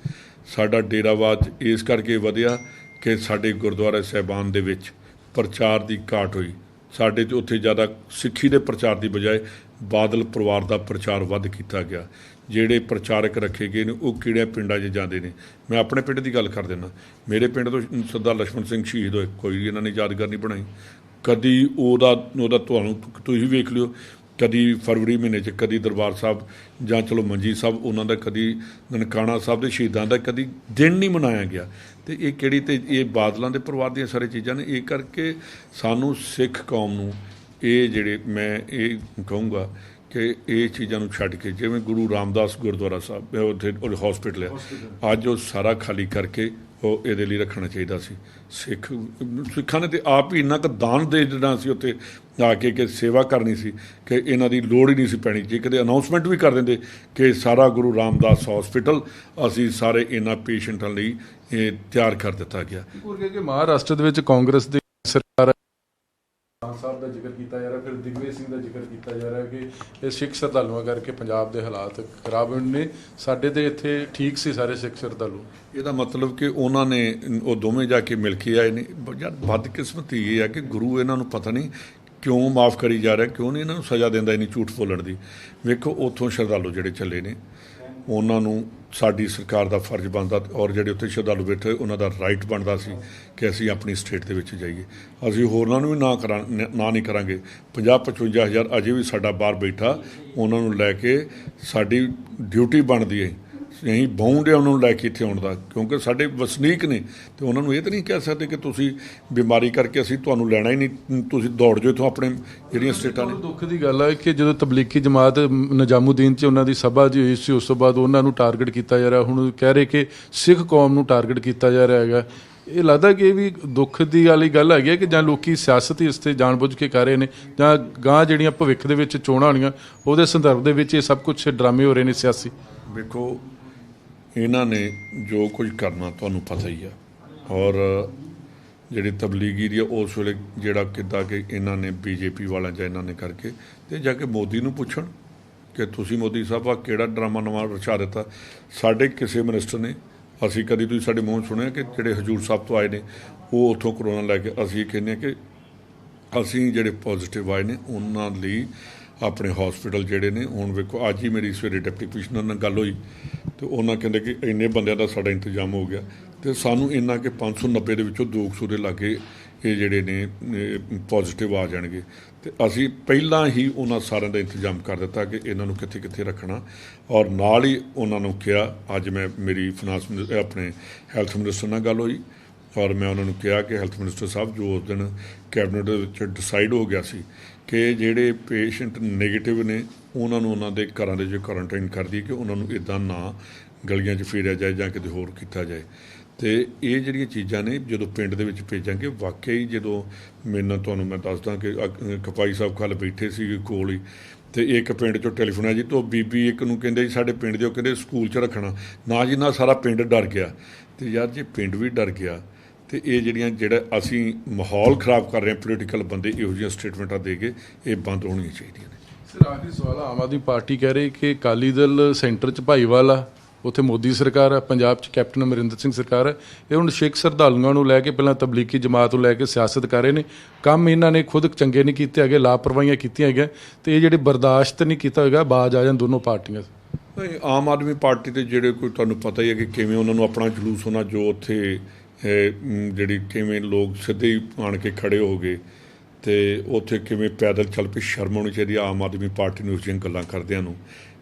ਸਾਡਾ ਡੇਰਾਵਾਦ ਇਸ ਕਰਕੇ ਵਧਿਆ ਕਿ ਸਾਡੇ ਗੁਰਦੁਆਰਾ ਸਾਹਿਬਾਨ ਦੇ ਵਿੱਚ ਪ੍ਰਚਾਰ ਦੀ ਘਾਟ ਹੋਈ। ਸਾਡੇ ਉੱਥੇ ਜ਼ਿਆਦਾ ਸਿੱਖੀ ਦੇ ਪ੍ਰਚਾਰ ਦੀ ਬਜਾਏ ਬਾਦਲ ਪਰਿਵਾਰ ਦਾ ਪ੍ਰਚਾਰ ਵੱਧ ਕੀਤਾ ਗਿਆ। ਜਿਹੜੇ ਪ੍ਰਚਾਰਕ ਰੱਖੇ ਗਏ ਨੇ ਉਹ ਕਿਹੜੇ ਪਿੰਡਾਂ 'ਚ ਜਾਂਦੇ ਨੇ। ਮੈਂ ਆਪਣੇ ਪਿੰਡ ਦੀ ਗੱਲ ਕਰ ਦਿੰਦਾ, ਮੇਰੇ ਪਿੰਡ ਤੋਂ ਸਰਦਾਰ ਲਛਮਣ ਸਿੰਘ ਸ਼ਹੀਦ ਹੋਏ, ਕੋਈ ਇਹਨਾਂ ਨੇ ਯਾਦਗਾਰ ਨਹੀਂ ਬਣਾਈ ਕਦੀ। ਉਹਦਾ ਤੁਹਾਨੂੰ ਤੁਸੀਂ ਵੇਖ ਲਿਓ, ਕਦੀ ਫਰਵਰੀ ਮਹੀਨੇ 'ਚ ਕਦੀ ਦਰਬਾਰ ਸਾਹਿਬ ਜਾਂ ਚਲੋ ਮੰਜੀ ਸਾਹਿਬ ਉਹਨਾਂ ਦਾ, ਕਦੀ ਨਨਕਾਣਾ ਸਾਹਿਬ ਦੇ ਸ਼ਹੀਦਾਂ ਦਾ ਕਦੀ ਦਿਨ ਨਹੀਂ ਮਨਾਇਆ ਗਿਆ। ਅਤੇ ਇਹ ਕਿਹੜੀ, ਅਤੇ ਇਹ ਬਾਦਲਾਂ ਦੇ ਪਰਿਵਾਰ ਦੀਆਂ ਸਾਰੀਆਂ ਚੀਜ਼ਾਂ ਨੇ। ਇਹ ਕਰਕੇ ਸਾਨੂੰ ਸਿੱਖ ਕੌਮ ਨੂੰ ਇਹ ਜਿਹੜੇ ਮੈਂ ਇਹ ਕਹੂੰਗਾ ਕਿ ਇਹ ਚੀਜ਼ਾਂ ਨੂੰ ਛੱਡ ਕੇ, ਜਿਵੇਂ ਗੁਰੂ ਰਾਮਦਾਸ ਗੁਰਦੁਆਰਾ ਸਾਹਿਬ ਉੱਥੇ ਹੌਸਪੀਟਲ ਹੈ, ਅੱਜ ਉਹ ਸਾਰਾ ਖਾਲੀ ਕਰਕੇ ਉਹ ਇਹਦੇ ਲਈ ਰੱਖਣਾ ਚਾਹੀਦਾ ਸੀ। ਸਿੱਖਾਂ ਨੇ ਤਾਂ ਆਪ ਹੀ ਇੰਨਾ ਕੁ ਦਾਨ ਦੇ ਦੇਣਾ ਸੀ ਉੱਥੇ ਆ ਕੇ ਕਿ ਸੇਵਾ ਕਰਨੀ ਸੀ ਕਿ ਇਹਨਾਂ ਦੀ ਲੋੜ ਹੀ ਨਹੀਂ ਸੀ ਪੈਣੀ। ਜੇ ਕਦੇ ਅਨਾਊਂਸਮੈਂਟ ਵੀ ਕਰ ਦਿੰਦੇ ਕਿ ਸਾਰਾ ਗੁਰੂ ਰਾਮਦਾਸ ਹੌਸਪੀਟਲ ਅਸੀਂ ਸਾਰੇ ਇਹਨਾਂ ਪੇਸ਼ੈਂਟਾਂ ਲਈ ਇਹ ਤਿਆਰ ਕਰ ਦਿੱਤਾ ਗਿਆ। ਕਿ ਮਹਾਰਾਸ਼ਟਰ ਦੇ ਵਿੱਚ ਕਾਂਗਰਸ ਦੀ ਸਰਕਾਰ ਸਾਹਿਬ ਦਾ ਜ਼ਿਕਰ ਕੀਤਾ ਜਾ ਰਿਹਾ, ਫਿਰ ਦਿਗਵਿਜੇ ਸਿੰਘ ਦਾ ਜ਼ਿਕਰ ਕੀਤਾ ਜਾ ਰਿਹਾ ਕਿ ਇਹ ਸਿੱਖ ਸ਼ਰਧਾਲੂਆਂ ਕਰਕੇ ਪੰਜਾਬ ਦੇ ਹਾਲਾਤ ਖਰਾਬ ਹੋਏ ਨੇ। ਸਾਡੇ ਤੇ ਇੱਥੇ ਠੀਕ ਸੀ ਸਾਰੇ ਸਿੱਖ ਸ਼ਰਧਾਲੂ। ਇਹਦਾ ਮਤਲਬ ਕਿ ਉਹਨਾਂ ਨੇ ਉਹ ਦੋਵੇਂ ਜਾ ਕੇ ਮਿਲ ਕੇ ਆਏ ਨੇ। ਯਾਰ ਬਦਕਿਸਮਤੀ ਇਹ ਹੈ ਕਿ ਗੁਰੂ ਇਹਨਾਂ ਨੂੰ ਪਤਾ ਨਹੀਂ ਕਿਉਂ ਮਾਫ ਕਰੀ ਜਾ ਰਿਹਾ, ਕਿਉਂ ਨਹੀਂ ਇਹਨਾਂ ਨੂੰ ਸਜ਼ਾ ਦਿੰਦਾ ਇੰਨੀ ਝੂਠ ਬੋਲਣ ਦੀ। ਵੇਖੋ ਉੱਥੋਂ ਸ਼ਰਧਾਲੂ ਜਿਹੜੇ ਚੱਲੇ ਨੇ ਉਹਨਾਂ ਨੂੰ ਸਾਡੀ ਸਰਕਾਰ ਦਾ ਫਰਜ਼ ਬਣਦਾ, ਔਰ ਜਿਹੜੇ ਉੱਥੇ ਸ਼ਰਧਾਲੂ ਬੈਠੇ ਉਹਨਾਂ ਦਾ ਰਾਈਟ ਬਣਦਾ ਸੀ ਕਿ ਅਸੀਂ ਆਪਣੀ ਸਟੇਟ ਦੇ ਵਿੱਚ ਜਾਈਏ। ਅਸੀਂ ਹੋਰਨਾਂ ਨੂੰ ਵੀ ਨਾ ਨਹੀਂ ਕਰਾਂਗੇ। 50-55 ਹਜ਼ਾਰ ਅਜੇ ਵੀ ਸਾਡਾ ਬਾਹਰ ਬੈਠਾ, ਉਹਨਾਂ ਨੂੰ ਲੈ ਕੇ ਸਾਡੀ ਡਿਊਟੀ ਬਣਦੀ ਹੈ। ਅਸੀਂ ਬਾਉਂਡ ਹੈ ਉਹਨਾਂ ਨੂੰ ਲੈ ਕੇ ਇੱਥੇ ਆਉਣ ਦਾ, ਕਿਉਂਕਿ ਸਾਡੇ ਵਸਨੀਕ ਨੇ। ਅਤੇ ਉਹਨਾਂ ਨੂੰ ਇਹ ਤਾਂ ਨਹੀਂ ਕਹਿ ਸਕਦੇ ਕਿ ਤੁਸੀਂ ਬਿਮਾਰੀ ਕਰਕੇ ਅਸੀਂ ਤੁਹਾਨੂੰ ਲੈਣਾ ਹੀ ਨਹੀਂ, ਤੁਸੀਂ ਦੌੜ ਜਾਓ ਇੱਥੋਂ ਆਪਣੇ ਜਿਹੜੀਆਂ ਸਟੇਟਾਂ ਨੇ। ਦੁੱਖ ਦੀ ਗੱਲ ਹੈ ਕਿ ਜਦੋਂ ਤਬਲੀਗੀ ਜਮਾਤ ਨਿਜ਼ਾਮੂਦੀਨ 'ਚ ਉਹਨਾਂ ਦੀ ਸਭਾ ਜੀ ਹੋਈ ਸੀ, ਉਸ ਤੋਂ ਬਾਅਦ ਉਹਨਾਂ ਨੂੰ ਟਾਰਗੇਟ ਕੀਤਾ ਜਾ ਰਿਹਾ। ਹੁਣ ਕਹਿ ਰਹੇ ਕਿ ਸਿੱਖ ਕੌਮ ਨੂੰ ਟਾਰਗੇਟ ਕੀਤਾ ਜਾ ਰਿਹਾ ਹੈਗਾ। ਇਹ ਲੱਗਦਾ ਕਿ ਇਹ ਵੀ ਦੁੱਖ ਦੀ ਵਾਲੀ ਗੱਲ ਹੈਗੀ ਹੈ ਕਿ ਜਾਂ ਲੋਕੀ ਸਿਆਸਤ ਹੀ ਇਸ 'ਤੇ ਜਾਣਬੁੱਝ ਕੇ ਕਰ ਰਹੇ ਨੇ, ਜਾਂ ਗਾਂ ਜਿਹੜੀਆਂ ਭਵਿੱਖ ਦੇ ਵਿੱਚ ਚੋਣਾਂ ਹੋਣੀਆਂ ਉਹਦੇ ਸੰਦਰਭ ਦੇ ਵਿੱਚ ਇਹ ਸਭ ਕੁਝ ਡਰਾਮੇ ਹੋ ਰਹੇ ਨੇ ਸਿਆਸੀ। ਵੇਖੋ ਇਹਨਾਂ ਨੇ ਜੋ ਕੁਝ ਕਰਨਾ ਤੁਹਾਨੂੰ ਪਤਾ ਹੀ ਆ, ਔਰ ਜਿਹੜੀ ਤਬਲੀਗੀ ਦੀ ਉਸ ਵੇਲੇ ਜਿਹੜਾ ਕਿੱਦਾਂ ਕਿ ਇਹਨਾਂ ਨੇ ਬੀਜੇਪੀ ਵਾਲਿਆਂ ਜਾਂ ਇਹਨਾਂ ਨੇ ਕਰਕੇ ਤੇ ਜਾ ਕੇ ਮੋਦੀ ਨੂੰ ਪੁੱਛਣ ਕਿ ਤੁਸੀਂ ਮੋਦੀ ਸਾਹਿਬ ਆ ਕਿਹੜਾ ਡਰਾਮਾ ਨਵਾਂ ਰਚਾ ਦਿੱਤਾ। ਸਾਡੇ ਕਿਸੇ ਮਿਨਿਸਟਰ ਨੇ, ਅਸੀਂ ਕਦੀ ਤੁਸੀਂ ਸਾਡੇ ਮੂੰਹ ਸੁਣਿਆ ਕਿ ਜਿਹੜੇ ਹਜੂਰ ਸਾਹਿਬ ਤੋਂ ਆਏ ਨੇ ਉਹ ਉੱਥੋਂ ਕਰੋਨਾ ਲੈ ਕੇ, ਅਸੀਂ ਕਹਿੰਦੇ ਹਾਂ ਕਿ ਅਸੀਂ ਜਿਹੜੇ ਪੋਜ਼ੀਟਿਵ ਆਏ ਨੇ ਉਹਨਾਂ ਲਈ ਆਪਣੇ ਹਸਪੀਟਲ ਜਿਹੜੇ ਨੇ, ਹੁਣ ਵੇਖੋ ਅੱਜ ਹੀ ਮੇਰੀ ਸਵੇਰੇ ਡਿਪਟੀ ਕਮਿਸ਼ਨਰ ਨਾਲ ਗੱਲ ਹੋਈ ਤੇ ਉਹਨਾਂ ਕਹਿੰਦੇ ਕਿ ਇੰਨੇ ਬੰਦਿਆਂ ਦਾ ਸਾਡਾ ਇੰਤਜ਼ਾਮ ਹੋ ਗਿਆ ਤੇ ਸਾਨੂੰ ਇੰਨਾ ਕਿ 590 ਦੇ ਵਿੱਚੋਂ 200 ਦੇ ਲਾਗੇ ਇਹ ਜਿਹੜੇ ਨੇ ਪੋਜ਼ੀਟਿਵ ਆ ਜਾਣਗੇ ਤੇ ਅਸੀਂ ਪਹਿਲਾਂ ਹੀ ਉਹਨਾਂ ਸਾਰਿਆਂ ਦਾ ਇੰਤਜ਼ਾਮ ਕਰ ਦਿੱਤਾ ਕਿ ਇਹਨਾਂ ਨੂੰ ਕਿੱਥੇ ਕਿੱਥੇ ਰੱਖਣਾ। ਔਰ ਨਾਲ ਹੀ ਉਹਨਾਂ ਨੂੰ ਕਿਹਾ, ਅੱਜ ਮੈਂ ਮੇਰੀ ਫਾਈਨਾਂਸ ਆਪਣੇ ਹੈਲਥ ਮਿਨਿਸਟਰ ਨਾਲ ਗੱਲ ਹੋਈ ਔਰ ਮੈਂ ਉਹਨਾਂ ਨੂੰ ਕਿਹਾ ਕਿ ਹੈਲਥ ਮਿਨਿਸਟਰ ਸਾਹਿਬ ਜੋ ਉਸ ਦਿਨ ਕੈਬਨਿਟ ਦੇ ਵਿੱਚ ਡਿਸਾਈਡ ਹੋ ਗਿਆ ਸੀ ਕਿ ਜਿਹੜੇ ਪੇਸ਼ੈਂਟ ਨੈਗੇਟਿਵ ਨੇ ਉਹਨਾਂ ਨੂੰ ਉਹਨਾਂ ਦੇ ਘਰਾਂ ਦੇ ਵਿੱਚ ਕੁਆਰੰਟਾਈਨ ਕਰ ਦਈਏ ਕਿ ਉਹਨਾਂ ਨੂੰ ਇੱਦਾਂ ਨਾ ਗਲੀਆਂ 'ਚ ਫੇਰਿਆ ਜਾਏ ਜਾਂ ਕਿਤੇ ਹੋਰ ਕੀਤਾ ਜਾਏ। ਅਤੇ ਇਹ ਜਿਹੜੀਆਂ ਚੀਜ਼ਾਂ ਨੇ ਜਦੋਂ ਪਿੰਡ ਦੇ ਵਿੱਚ ਭੇਜਾਂਗੇ, ਵਾਕਈ ਜਦੋਂ ਮੈਨੂੰ ਤੁਹਾਨੂੰ ਮੈਂ ਦੱਸਦਾ ਕਿ ਕਪਾਈ ਸਾਹਿਬ ਕੱਲ੍ਹ ਬੈਠੇ ਸੀ ਕੋਲ ਹੀ ਅਤੇ ਇੱਕ ਪਿੰਡ 'ਚੋਂ ਟੈਲੀਫੋਨ ਆਇਆ ਜੀ ਤੋਂ ਬੀਬੀ ਇੱਕ ਨੂੰ ਕਹਿੰਦੇ ਜੀ ਸਾਡੇ ਪਿੰਡ ਦੇ ਉਹ ਕਹਿੰਦੇ ਸਕੂਲ 'ਚ ਰੱਖਣਾ ਨਾ ਜੀ ਨਾ, ਸਾਰਾ ਪਿੰਡ ਡਰ ਗਿਆ। ਅਤੇ ਯਾਰ ਜੇ ਪਿੰਡ ਵੀ ਡਰ ਗਿਆ ਅਤੇ ਇਹ ਜਿਹੜਾ ਅਸੀਂ ਮਾਹੌਲ ਖਰਾਬ ਕਰ ਰਹੇ ਹਾਂ, ਪੋਲੀਟੀਕਲ ਬੰਦੇ ਇਹੋ ਜਿਹੀਆਂ ਸਟੇਟਮੈਂਟਾਂ ਦੇ ਕੇ ਇਹ ਬੰਦ ਹੋਣੀਆਂ ਚਾਹੀਦੀਆਂ ਨੇ। ਸਰ ਆਖਰੀ ਸਵਾਲ, ਆਮ ਆਦਮੀ ਪਾਰਟੀ ਕਹਿ ਰਹੀ ਕਿ ਅਕਾਲੀ ਦਲ ਸੈਂਟਰ 'ਚ ਭਾਈਵਾਲ ਆ, ਉੱਥੇ ਮੋਦੀ ਸਰਕਾਰ ਹੈ, ਪੰਜਾਬ 'ਚ ਕੈਪਟਨ ਅਮਰਿੰਦਰ ਸਿੰਘ ਸਰਕਾਰ ਹੈ। ਇਹ ਹੁਣ ਸਿੱਖ ਸ਼ਰਧਾਲੂਆਂ ਨੂੰ ਲੈ ਕੇ ਪਹਿਲਾਂ ਤਬਲੀਗੀ ਜਮਾਤ ਨੂੰ ਲੈ ਕੇ ਸਿਆਸਤ ਕਰ ਰਹੇ ਨੇ, ਕੰਮ ਇਹਨਾਂ ਨੇ ਖੁਦ ਚੰਗੇ ਨਹੀਂ ਕੀਤੇ ਹੈਗੇ, ਲਾਪਰਵਾਹੀਆਂ ਕੀਤੀਆਂ ਹੈਗੀਆਂ ਅਤੇ ਇਹ ਜਿਹੜੇ ਬਰਦਾਸ਼ਤ ਨਹੀਂ ਕੀਤਾ ਹੋਏਗਾ ਬਾਜ ਆ ਜਾਣ ਦੋਨੋਂ ਪਾਰਟੀਆਂ। ਨਹੀਂ, ਆਮ ਆਦਮੀ ਪਾਰਟੀ ਦੇ ਜਿਹੜੇ ਕੋਈ ਤੁਹਾਨੂੰ ਪਤਾ ਹੀ ਹੈ ਕਿ ਕਿਵੇਂ ਉਹਨਾਂ ਨੂੰ ਆਪਣਾ ਜਲੂਸ ਹੋਣਾ, ਜੋ ਉੱਥੇ ਜਿਹੜੀ ਕਿਵੇਂ ਲੋਕ ਸਿੱਧੇ ਹੀ ਆਣ ਕੇ ਖੜੇ ਹੋ ਗਏ ਅਤੇ ਉੱਥੇ ਕਿਵੇਂ ਪੈਦਲ ਚੱਲ ਪਏ। ਸ਼ਰਮ ਆਉਣੀ ਚਾਹੀਦੀ ਆਮ ਆਦਮੀ ਪਾਰਟੀ ਨੂੰ ਉਸ ਦੀਆਂ ਗੱਲਾਂ ਕਰਦਿਆਂ ਨੂੰ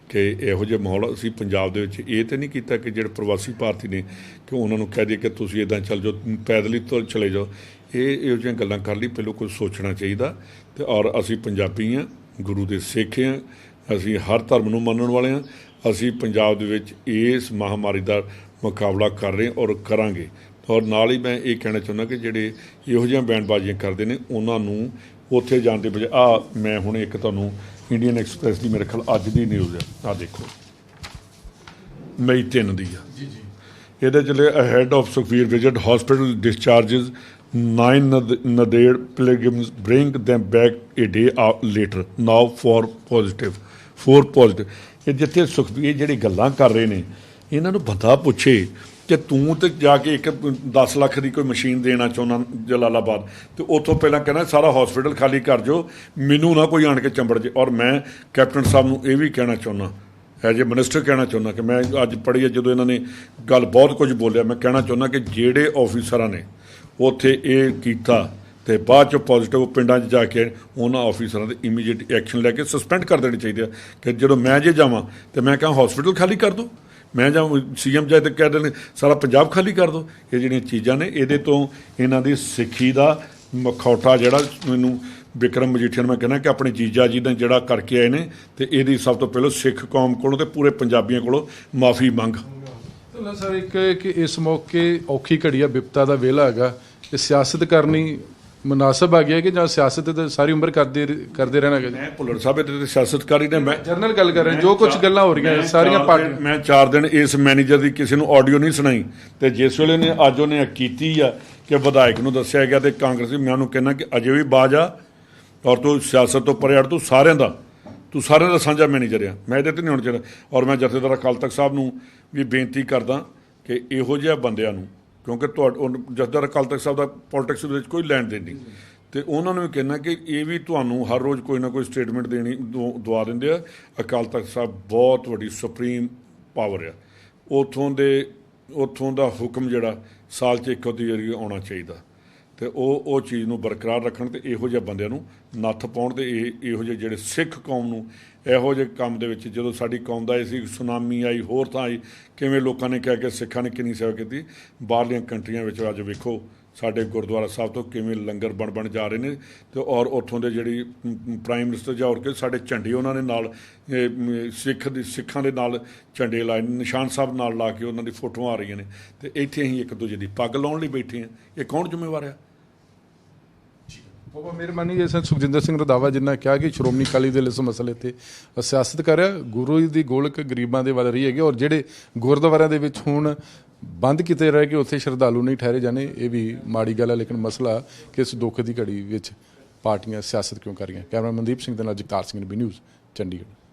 ਕਿ ਇਹੋ ਜਿਹਾ ਮਾਹੌਲ ਅਸੀਂ ਪੰਜਾਬ ਦੇ ਵਿੱਚ ਇਹ ਤਾਂ ਨਹੀਂ ਕੀਤਾ ਕਿ ਜਿਹੜੇ ਪ੍ਰਵਾਸੀ ਭਾਰਤੀ ਨੇ ਕਿ ਉਹਨਾਂ ਨੂੰ ਕਹਿ ਦਈਏ ਕਿ ਤੁਸੀਂ ਇੱਦਾਂ ਚੱਲ ਜਾਓ, ਪੈਦਲ ਹੀ ਤੋਂ ਚਲੇ ਜਾਓ। ਇਹੋ ਜਿਹੀਆਂ ਗੱਲਾਂ ਕਰਨ ਲਈ ਪਹਿਲਾਂ ਕੁਝ ਸੋਚਣਾ ਚਾਹੀਦਾ। ਅਤੇ ਔਰ ਅਸੀਂ ਪੰਜਾਬੀ ਹਾਂ, ਗੁਰੂ ਦੇ ਸਿੱਖ ਹਾਂ, ਅਸੀਂ ਹਰ ਧਰਮ ਨੂੰ ਮੰਨਣ ਵਾਲੇ ਹਾਂ। ਅਸੀਂ ਪੰਜਾਬ ਦੇ ਵਿੱਚ ਇਸ ਮਹਾਂਮਾਰੀ ਦਾ ਮੁਕਾਬਲਾ ਕਰ ਰਹੇ ਔਰ ਕਰਾਂਗੇ। ਔਰ ਨਾਲ ਹੀ ਮੈਂ ਇਹ ਕਹਿਣਾ ਚਾਹੁੰਦਾ ਕਿ ਜਿਹੜੇ ਇਹੋ ਜਿਹੀਆਂ ਬਿਆਨਬਾਜ਼ੀਆਂ ਕਰਦੇ ਨੇ ਉਹਨਾਂ ਨੂੰ ਉੱਥੇ ਜਾਣ ਦੇ ਬਜਾਏ ਮੈਂ ਹੁਣ ਇੱਕ ਤੁਹਾਨੂੰ ਇੰਡੀਅਨ ਐਕਸਪ੍ਰੈਸ ਦੀ ਮੇਰੇ ਖਿਆਲ ਅੱਜ ਦੀ ਨਿਊਜ਼ ਹੈ, ਦੇਖੋ ਮਈ 3 ਦੀ ਆ ਜੀ। ਇਹਦੇ ਚਲੇ ahead of Sukhbir visit hospital discharges 9 Nanded pilgrims bring them back a day later now 4 positive. ਇਹ ਜਿੱਥੇ ਸੁਖਬੀਰ ਜਿਹੜੀ ਗੱਲਾਂ ਕਰ ਰਹੇ ਨੇ ਇਹਨਾਂ ਨੂੰ ਬੰਦਾ ਪੁੱਛੇ ਕਿ ਤੂੰ ਤੇ ਜਾ ਕੇ ਇੱਕ 10 ਲੱਖ ਦੀ ਕੋਈ ਮਸ਼ੀਨ ਦੇਣਾ ਚਾਹੁੰਦਾ ਜਲਾਲਾਬਾਦ ਅਤੇ ਉੱਥੋਂ ਪਹਿਲਾਂ ਕਹਿਣਾ ਸਾਰਾ ਹਸਪੀਟਲ ਖਾਲੀ ਕਰ ਜਾਓ, ਮੈਨੂੰ ਨਾ ਕੋਈ ਆਣ ਕੇ ਚੰਬੜ ਜੇ। ਔਰ ਮੈਂ ਕੈਪਟਨ ਸਾਹਿਬ ਨੂੰ ਇਹ ਵੀ ਕਹਿਣਾ ਚਾਹੁੰਦਾ, ਐਜ ਏ ਮਿਨਿਸਟਰ ਕਹਿਣਾ ਚਾਹੁੰਦਾ ਕਿ ਮੈਂ ਅੱਜ ਪੜ੍ਹੀ ਹੈ ਜਦੋਂ ਇਹਨਾਂ ਨੇ ਗੱਲ ਬਹੁਤ ਕੁਝ ਬੋਲਿਆ, ਮੈਂ ਕਹਿਣਾ ਚਾਹੁੰਦਾ ਕਿ ਜਿਹੜੇ ਆਫਿਸਰਾਂ ਨੇ ਉੱਥੇ ਇਹ ਕੀਤਾ ਅਤੇ ਬਾਅਦ 'ਚ ਪੋਜ਼ੀਟਿਵ ਪਿੰਡਾਂ 'ਚ ਜਾ ਕੇ ਉਹਨਾਂ ਆਫਿਸਰਾਂ 'ਤੇ ਇਮੀਡੀਏਟ ਐਕਸ਼ਨ ਲੈ ਕੇ ਸਸਪੈਂਡ ਕਰ ਦੇਣੇ ਚਾਹੀਦੇ ਆ ਕਿ ਜਦੋਂ ਮੈਂ ਜੇ ਜਾਵਾਂ ਅਤੇ ਮੈਂ ਕਹਾਂ ਹਸਪੀਟਲ ਖਾਲੀ ਕਰ ਦਿਓ, ਮੈਂ ਜਾਂ CM ਜਾਏ ਤਾਂ ਕਹਿ ਦੇਣ ਸਾਰਾ ਪੰਜਾਬ ਖਾਲੀ ਕਰ ਦਿਓ। ਇਹ ਜਿਹੜੀਆਂ ਚੀਜ਼ਾਂ ਨੇ ਇਹਦੇ ਤੋਂ ਇਹਨਾਂ ਦੀ ਸਿੱਖੀ ਦਾ ਮਖੌਟਾ ਜਿਹੜਾ ਮੈਨੂੰ ਵਿਕਰਮ ਮਜੀਠੀਆ ਨੂੰ ਮੈਂ ਕਹਿੰਦਾ ਕਿ ਆਪਣੇ ਜੀਜਾ ਜੀ ਨੇ ਜਿਹੜਾ ਕਰਕੇ ਆਏ ਨੇ ਅਤੇ ਇਹਦੀ ਸਭ ਤੋਂ ਪਹਿਲਾਂ ਸਿੱਖ ਕੌਮ ਕੋਲੋਂ ਅਤੇ ਪੂਰੇ ਪੰਜਾਬੀਆਂ ਕੋਲੋਂ ਮਾਫੀ ਮੰਗ। ਸਰ ਇੱਕ ਕਿ ਇਸ ਮੌਕੇ ਔਖੀ ਘੜੀ ਆ, ਬਿਪਤਾ ਦਾ ਵੇਲਾ ਹੈਗਾ, ਇਹ ਸਿਆਸਤ ਕਰਨੀ ਮੁਨਾਸਬ ਆ ਗਿਆ ਕਿ ਜਾਂ ਸਿਆਸਤ ਤਾਂ ਸਾਰੀ ਉਮਰ ਕਰਦੇ ਰਹਿਣਾ ਹੈਗਾ? ਮੈਂ ਭੁੱਲਰ ਸਾਹਿਬ ਇਹਦੇ 'ਤੇ ਸਿਆਸਤਕਾਰੀ ਨੇ, ਮੈਂ ਜਨਰਲ ਗੱਲ ਕਰ ਰਿਹਾ, ਜੋ ਕੁਝ ਗੱਲਾਂ ਹੋ ਰਹੀਆਂ ਸਾਰੀਆਂ ਪਾਰਟੀਆਂ। ਮੈਂ 4 ਦਿਨ ਇਸ ਮੈਨੇਜਰ ਦੀ ਕਿਸੇ ਨੂੰ ਆਡੀਓ ਨਹੀਂ ਸੁਣਾਈ ਅਤੇ ਜਿਸ ਵੇਲੇ ਨੇ ਅੱਜ ਉਹਨੇ ਕੀਤੀ ਆ ਕਿ ਵਿਧਾਇਕ ਨੂੰ ਦੱਸਿਆ ਗਿਆ ਅਤੇ ਕਾਂਗਰਸੀ, ਮੈਂ ਉਹਨੂੰ ਕਹਿੰਦਾ ਕਿ ਅਜੇ ਵੀ ਬਾਜ ਆ ਔਰ ਤੂੰ ਸਿਆਸਤ ਤੋਂ ਪਰੇ ਹਟ, ਤੂੰ ਸਾਰਿਆਂ ਦਾ ਸਾਂਝਾ ਮੈਨੇਜਰ ਆ, ਮੈਂ ਇਹਦੇ 'ਤੇ ਨਹੀਂ ਹੋਣਾ ਚਾਹੀਦਾ। ਔਰ ਮੈਂ ਜਥੇਦਾਰ ਅਕਾਲ ਤਖਤ ਸਾਹਿਬ ਨੂੰ ਵੀ ਬੇਨਤੀ ਕਰਦਾ ਕਿ ਇਹੋ ਜਿਹੇ ਬੰਦਿਆਂ ਨੂੰ, ਕਿਉਂਕਿ ਜਥੇਦਾਰ ਅਕਾਲ ਤਖਤ ਸਾਹਿਬ ਦਾ ਪੋਲੀਟਿਕਸ ਦੇ ਵਿੱਚ ਕੋਈ ਲੈਣ ਦੇਣ ਨਹੀਂ, ਅਤੇ ਉਹਨਾਂ ਨੂੰ ਵੀ ਕਹਿਣਾ ਕਿ ਇਹ ਵੀ ਤੁਹਾਨੂੰ ਹਰ ਰੋਜ਼ ਕੋਈ ਨਾ ਕੋਈ ਸਟੇਟਮੈਂਟ ਦਵਾ ਦਿੰਦੇ ਆ। ਅਕਾਲ ਤਖਤ ਸਾਹਿਬ ਬਹੁਤ ਵੱਡੀ ਸੁਪਰੀਮ ਪਾਵਰ ਆ, ਉੱਥੋਂ ਦਾ ਹੁਕਮ ਜਿਹੜਾ ਸਾਲ 'ਚ ਇੱਕ ਅੱਧੀ ਵਾਰੀ ਆਉਣਾ ਚਾਹੀਦਾ ਅਤੇ ਉਹ ਚੀਜ਼ ਨੂੰ ਬਰਕਰਾਰ ਰੱਖਣ ਅਤੇ ਇਹੋ ਜਿਹੇ ਬੰਦਿਆਂ ਨੂੰ ਨੱਥ ਪਾਉਣ ਅਤੇ ਇਹੋ ਜਿਹੇ ਜਿਹੜੇ ਸਿੱਖ ਕੌਮ ਨੂੰ ਇਹੋ ਜਿਹੇ ਕੰਮ ਦੇ ਵਿੱਚ, ਜਦੋਂ ਸਾਡੀ ਕੌਮ ਦਾ ਇਹ ਸੀ ਸੁਨਾਮੀ ਆਈ, ਹੋਰ ਥਾਂ ਆਈ, ਕਿਵੇਂ ਲੋਕਾਂ ਨੇ ਕਿਹਾ ਕਿ ਸਿੱਖਾਂ ਨੇ ਕਿੰਨੀ ਸੇਵਾ ਕੀਤੀ। ਬਾਹਰਲੀਆਂ ਕੰਟਰੀਆਂ ਵਿੱਚ ਅੱਜ ਵੇਖੋ ਸਾਡੇ ਗੁਰਦੁਆਰਾ ਸਾਹਿਬ ਤੋਂ ਕਿਵੇਂ ਲੰਗਰ ਬਣ ਜਾ ਰਹੇ ਨੇ ਤੇ ਔਰ ਉੱਥੋਂ ਦੇ ਜਿਹੜੀ ਪ੍ਰਾਈਮ ਮਿਨਿਸਟਰ ਜਾਉਰ ਕੇ ਸਾਡੇ ਝੰਡੇ ਉਹਨਾਂ ਨੇ ਨਾਲ ਸਿੱਖਾਂ ਦੇ ਨਾਲ ਝੰਡੇ ਲਾਏ, ਨਿਸ਼ਾਨ ਸਾਹਿਬ ਨਾਲ ਲਾ ਕੇ ਉਹਨਾਂ ਦੀ ਫੋਟੋਆਂ ਆ ਰਹੀਆਂ ਨੇ ਤੇ ਇੱਥੇ ਅਸੀਂ ਇੱਕ ਦੂਜੇ ਦੀ ਪੱਗ ਲਾਉਣ ਲਈ ਬੈਠੇ ਹਾਂ। ਇਹ ਕੌਣ ਜ਼ਿੰਮੇਵਾਰ ਆ? ਬਹੁਤ ਮਿਹਰਬਾਨੀ ਜੀ ਸੁਖਜਿੰਦਰ ਸਿੰਘ ਰੰਧਾਵਾ ਜਿਨ੍ਹਾਂ ਕਿਹਾ ਕਿ ਸ਼੍ਰੋਮਣੀ ਅਕਾਲੀ ਦਲ ਇਸ ਮਸਲੇ ਤੇ ਸਿਆਸਤ ਕਰ ਰਿਹਾ। ਗੁਰੂ ਦੀ ਗੋਲਕ ਗਰੀਬਾਂ ਦੇ ਵੱਲ ਰਹੀ ਹੈਗੀ ਔਰ ਜਿਹੜੇ ਗੁਰਦੁਆਰਿਆਂ ਦੇ ਵਿੱਚ ਹੁਣ ਬੰਦ ਕੀਤੇ ਰਹੇ ਕਿ ਉੱਥੇ ਸ਼ਰਧਾਲੂ ਨਹੀਂ ਠਹਿਰੇ ਜਾਣੇ, ਇਹ ਵੀ ਮਾੜੀ ਗੱਲ ਹੈ। ਲੇਕਿਨ ਮਸਲਾ ਕਿ ਇਸ ਦੁੱਖ ਦੀ ਘੜੀ ਵਿੱਚ ਪਾਰਟੀਆਂ ਸਿਆਸਤ ਕਿਉਂ ਕਰ ਰਹੀਆਂ। ਕੈਮਰਾ ਮਨਦੀਪ ਸਿੰਘ ਦੇ ਨਾਲ ਜਗਤਾਰ ਸਿੰਘ, NB ਨਿਊਜ਼, ਚੰਡੀਗੜ੍ਹ।